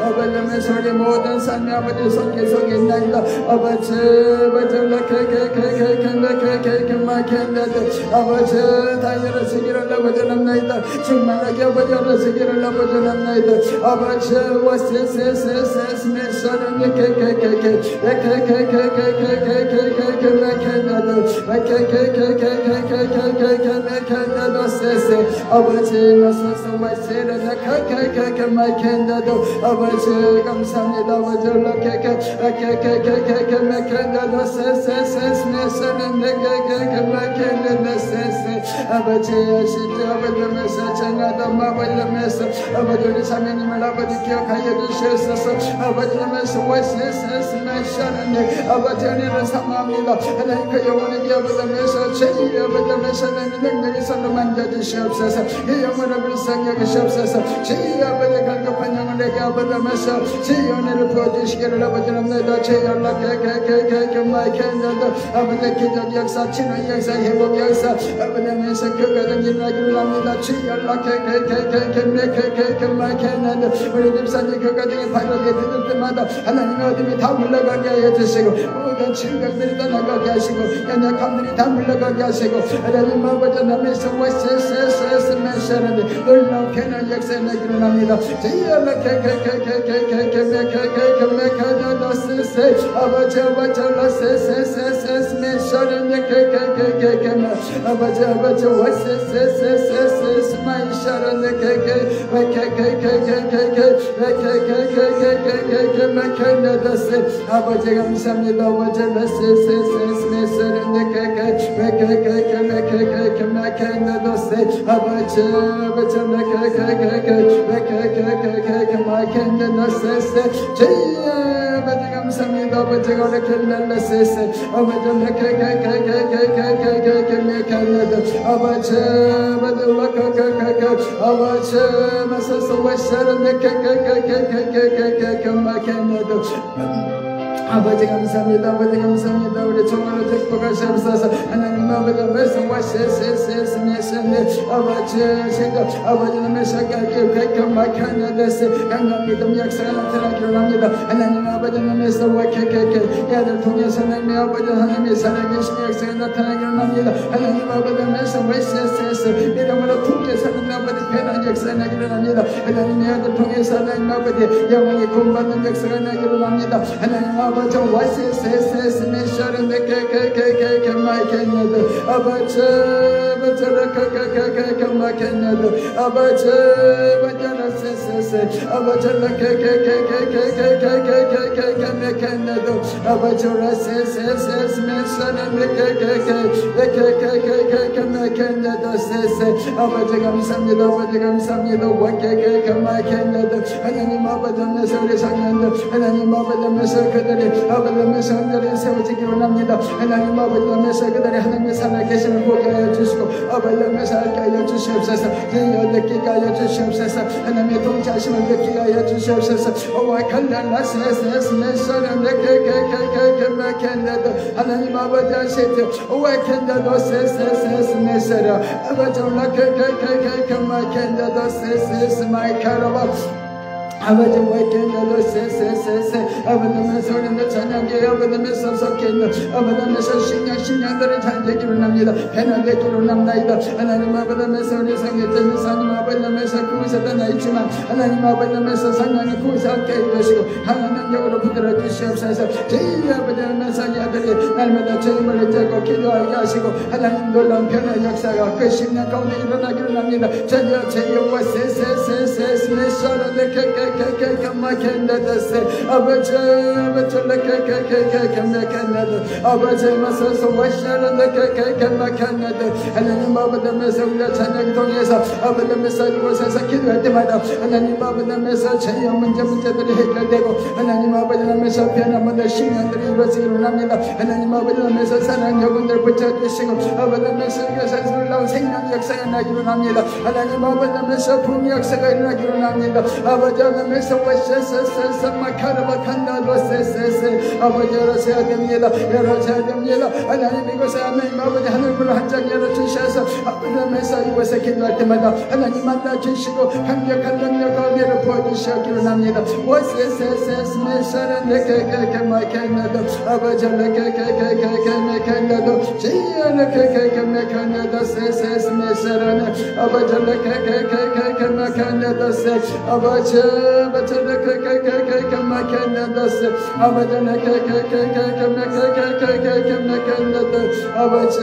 아버지 소리 모든 삶이 아버지 속에 있나이다. 아버지 아버지 다 열어주기를 아버지 남나이다. 충만하게 아버지 열어주기를 아버지 남나이다. 아버지 와세세세세스 메서는 아버지 마소서 와세라 아버지 감사합니다. 아버지 아버지 아시죠? 아버지면서 정하다 아버지면서 아버지 우리 사모님을 아버지 기억하여 주시옵소서. 아버지면서 월세스면서는 아버지 은혜를 사모합니다. 하나님 그 영혼에게 아버지면서 죄의 아버지면서 내 능력이 손으로 만져주시옵소서. 이 영혼을 불쌍히 여기시옵소서. 제 아버지 갈급한 영혼에게 아버지면서 제 은혜를 부어주시기를 아버지랍니다. 제 연락해 아버지 기적 역사 치는 역사 회복 역사 아버지면서 그가정 일어나기를 합니다. 제 연락해 우리 집사님 그 가정이 발견이 되는 때마다 하나님의 어둠이 다 물러가게 하여 주시고 모든 질병들이 떠나가게 하시고 연약함들이 다 물러가게 하시고 하나님 아버지 남에서 월세스면서는 놀라운 개는 역사에 나기를 합니다. 제 연락해 아버지 아버지 월세스스 마이샤는 아버지 감사합니다. 아버지 아버지 감사합니다. 아버지가 이렇게 날라세세 아버지 아버지 마사서 와샤는 아버지 감사합니다. 아버지 감사합니다. 우리 정말로 축복하시옵소서. 하나님 아버지 말씀 와세세세세세네 아버지 생각 아버지는 메시아께 백경막하냐 됐어 강한 믿음 역사가 나타나기를 합니다. 하나님 아버지는 메시아 와케케케 야들 통해서 하나님 아버지 하나님의 살아계신 역사가 나타나기를 합니다. 하나님 아버지 말씀 와세세세 믿음으로 통해 사는 아버지 변한 역사가 나기를 합니다. 하나님의 아들 통해서 하나님 아버지 영광이 구원받는 역사가 나기를 합니다. 하나님 아버지 와세세세세 메시아를 내게 마이케네드 아버지 아버지 와자라세세세 아버지 내게네드 아버지 라세세세스 메시아를 내게 아버지 감사합니다. 아버지 감사합니다. 하나님 아버지 하면서 우리 청년들 하나님 아버지 하면서 그들이 아버지 하면서 하늘에 세워지기를 원합니다. 하나님 아버지 하면서 그들이 하나님의 살아계심을 보게 하여 주시고 아버지 하면서 알게 하여 주시옵소서. 능력 느끼게 하여 주시옵소서. 하나님의 동자심을 느끼게 하여 주시옵소서. 하나님 아버지 하시죠. 오와켄다도 세세세세세라 아버지 올라케케케케케마켄다도 세세세마이카라바 아버지 와이켄다도 세세세세 아버지면서 우리는 찬양해 아버지면서 속해있는 아버지면서 신앙들이 잘 되기를 합니다. 변화되기를 합나이다. 하나님 아버지면서 우리 성경적인 사님 아버지면서 그곳에 떠나 있지만 하나님 아버지면서 성령이 그곳에 함께 해주시고 하나님 능력으로 붙들어 주시옵소서. 저희 아버지면서 이 아들이 날마다 주님을 잊고 기도하게 하시고 하나님 놀라운 변화 역사가 그 10년 가운데 일어나기를 합니다. 전혀 제여와 세세세세세스메셔런데 케케케케케마켄데데세 아버지 케케케케케케마켄데데 아버지 마서서 와셔런데 케케케마켄데데 하나님 아버지면서 우리가 찬양 통해서 아버지면서 이곳에서 기도할 때마다 하나님 아버지면서 저희 문제들이 해결되고 하나님 아버지면서 변화문의 신앙들이 이루어지기를 합니다. 하나님 아버지면서 사랑 여군들 붙여주시고 아버지면서 이것에서 놀라운 생명 역사가 나기를 합니다. 하나님 아버지면서 부흥 역사가 일어나기를 합니다. 아버지 하나님께서 와셔서서 마카라바칸다도 세세세 아버지 열어줘야 됩니다. 열어줘야 됩니다. 하나님 이곳에 하나님 아버지 하늘문을 한장 열어주셔서 아버지면서 이곳에 기도할 때마다 하나님 만나주시고 강력한 능력과 은혜를 부어주시기를 합니다. 와세세세스 메사는 네케케케마켄다도 아버지 네케케케케메켄다도 지연의 케케케메켄다도 세세스 메사는 아버지 네케케케케메켄다도 세 아버지 네케케케케메켄다도 아버지 네케케케케메켄다도 아버지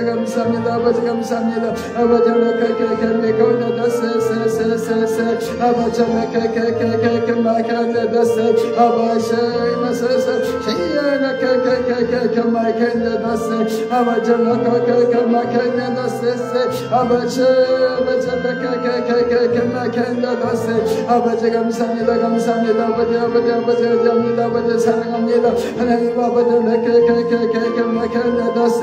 감사합니다. 아버지 감사합니다. 아버지 네케케케메켄다도 세세세세세 아버지 네케케케케메켄다도 세 아버지 마서서 시야나 케케케케메켄다도 세 아버지 네케케케메켄다도 세 아버지 네케케케메켄다도 세 아버지 감사합니다. 감사합니다. 아버지 감사합니다. 아버지 사랑합니다. 하나님 아버지 네케케케메켄다도 세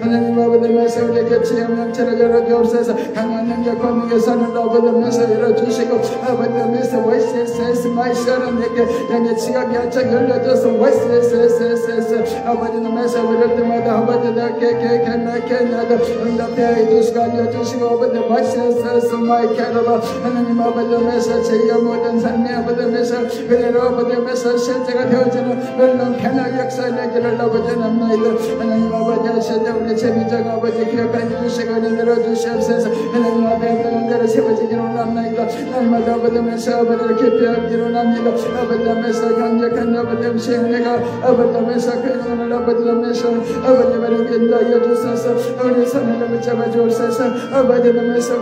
하나님 아버지 말씀 우리에게 지혜와 명철을 열어주옵소서. 강한 능력 권능의 선을 아버지면서 열어주시고 아버지면서 와이세세스 마이셔는 내게 영의 지각이 한창 열려져서 와이세세세세세 아버지는 말씀 우리를 때마다 아버지 네케케케메켄다도 응답해 주시고 알려주시고 아버지 와이세세스 마이케라바 하나님 아버지면서 저희의 모든 삶의 아버지면서 그대로 아버지면서 실제가 되어지는 놀라운 변화 역사의 내기를 아버지는 합니다. 하나님 아버지 하시되 우리 재미적 아버지 기억하여 주시고 은혜로 주시옵소서. 하나님 앞에 행동대로 세워지기를 원합니다. 날마다 아버지면서 아버지를 기뻐하기를 원합니다. 아버지면서 강력한 아버지면서 은혜가 아버지면서 그 영혼을 아버지면서 아버지를 인도하여 주소서. 우리 손을 붙잡아 주옵소서. 아버지면서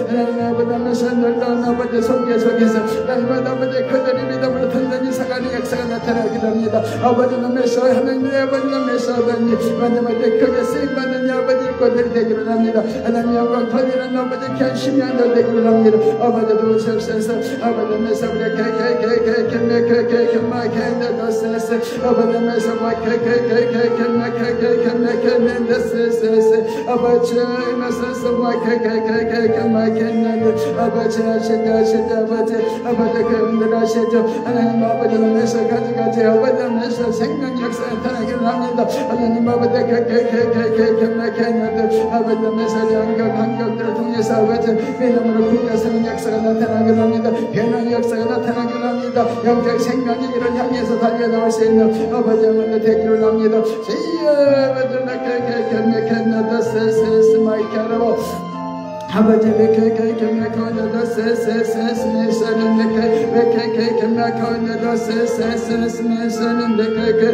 하나님 아버지면서 놀라운 아버지 손길 속에서 날마다 아버지 그들이 믿음으로 든든히 사가는 역사가 나타나기를 합니다. 아버지면서 하나님의 아버지면서 마지막에 크게 쓰임받는 아버지의 것들이 되기를 합니다. 하나님 영광 터지는 아버지 견심이 안 되기를 합니다. 아버지 도우시옵소서. 아버지면서 우리 케케케케케메켄다도세세 아버지면서 케케케케케메켄다도세세 아버지면서 케케케케케메켄다도 아버지 하시죠 아버지 그분들 하시죠. 하나님 아버지면서 가지가지 아버지면서 생명 역사 나타나기를 합니다. 하나님 아버지 케케케케케메켄다도 아버지면서 환경들을 통해서 아버지 믿음으로 구겨서는 역사가 나타나기를 합니다. 변화 역사가 나타나기를 합니다. 영적 생명이 이를 향해서 달려나올 수 있는 아버지 하나님 되기를 합니다. 아버지 케케케메켄다도 세세세스메서는 케케케메켄다도 세세세스메서는 케케케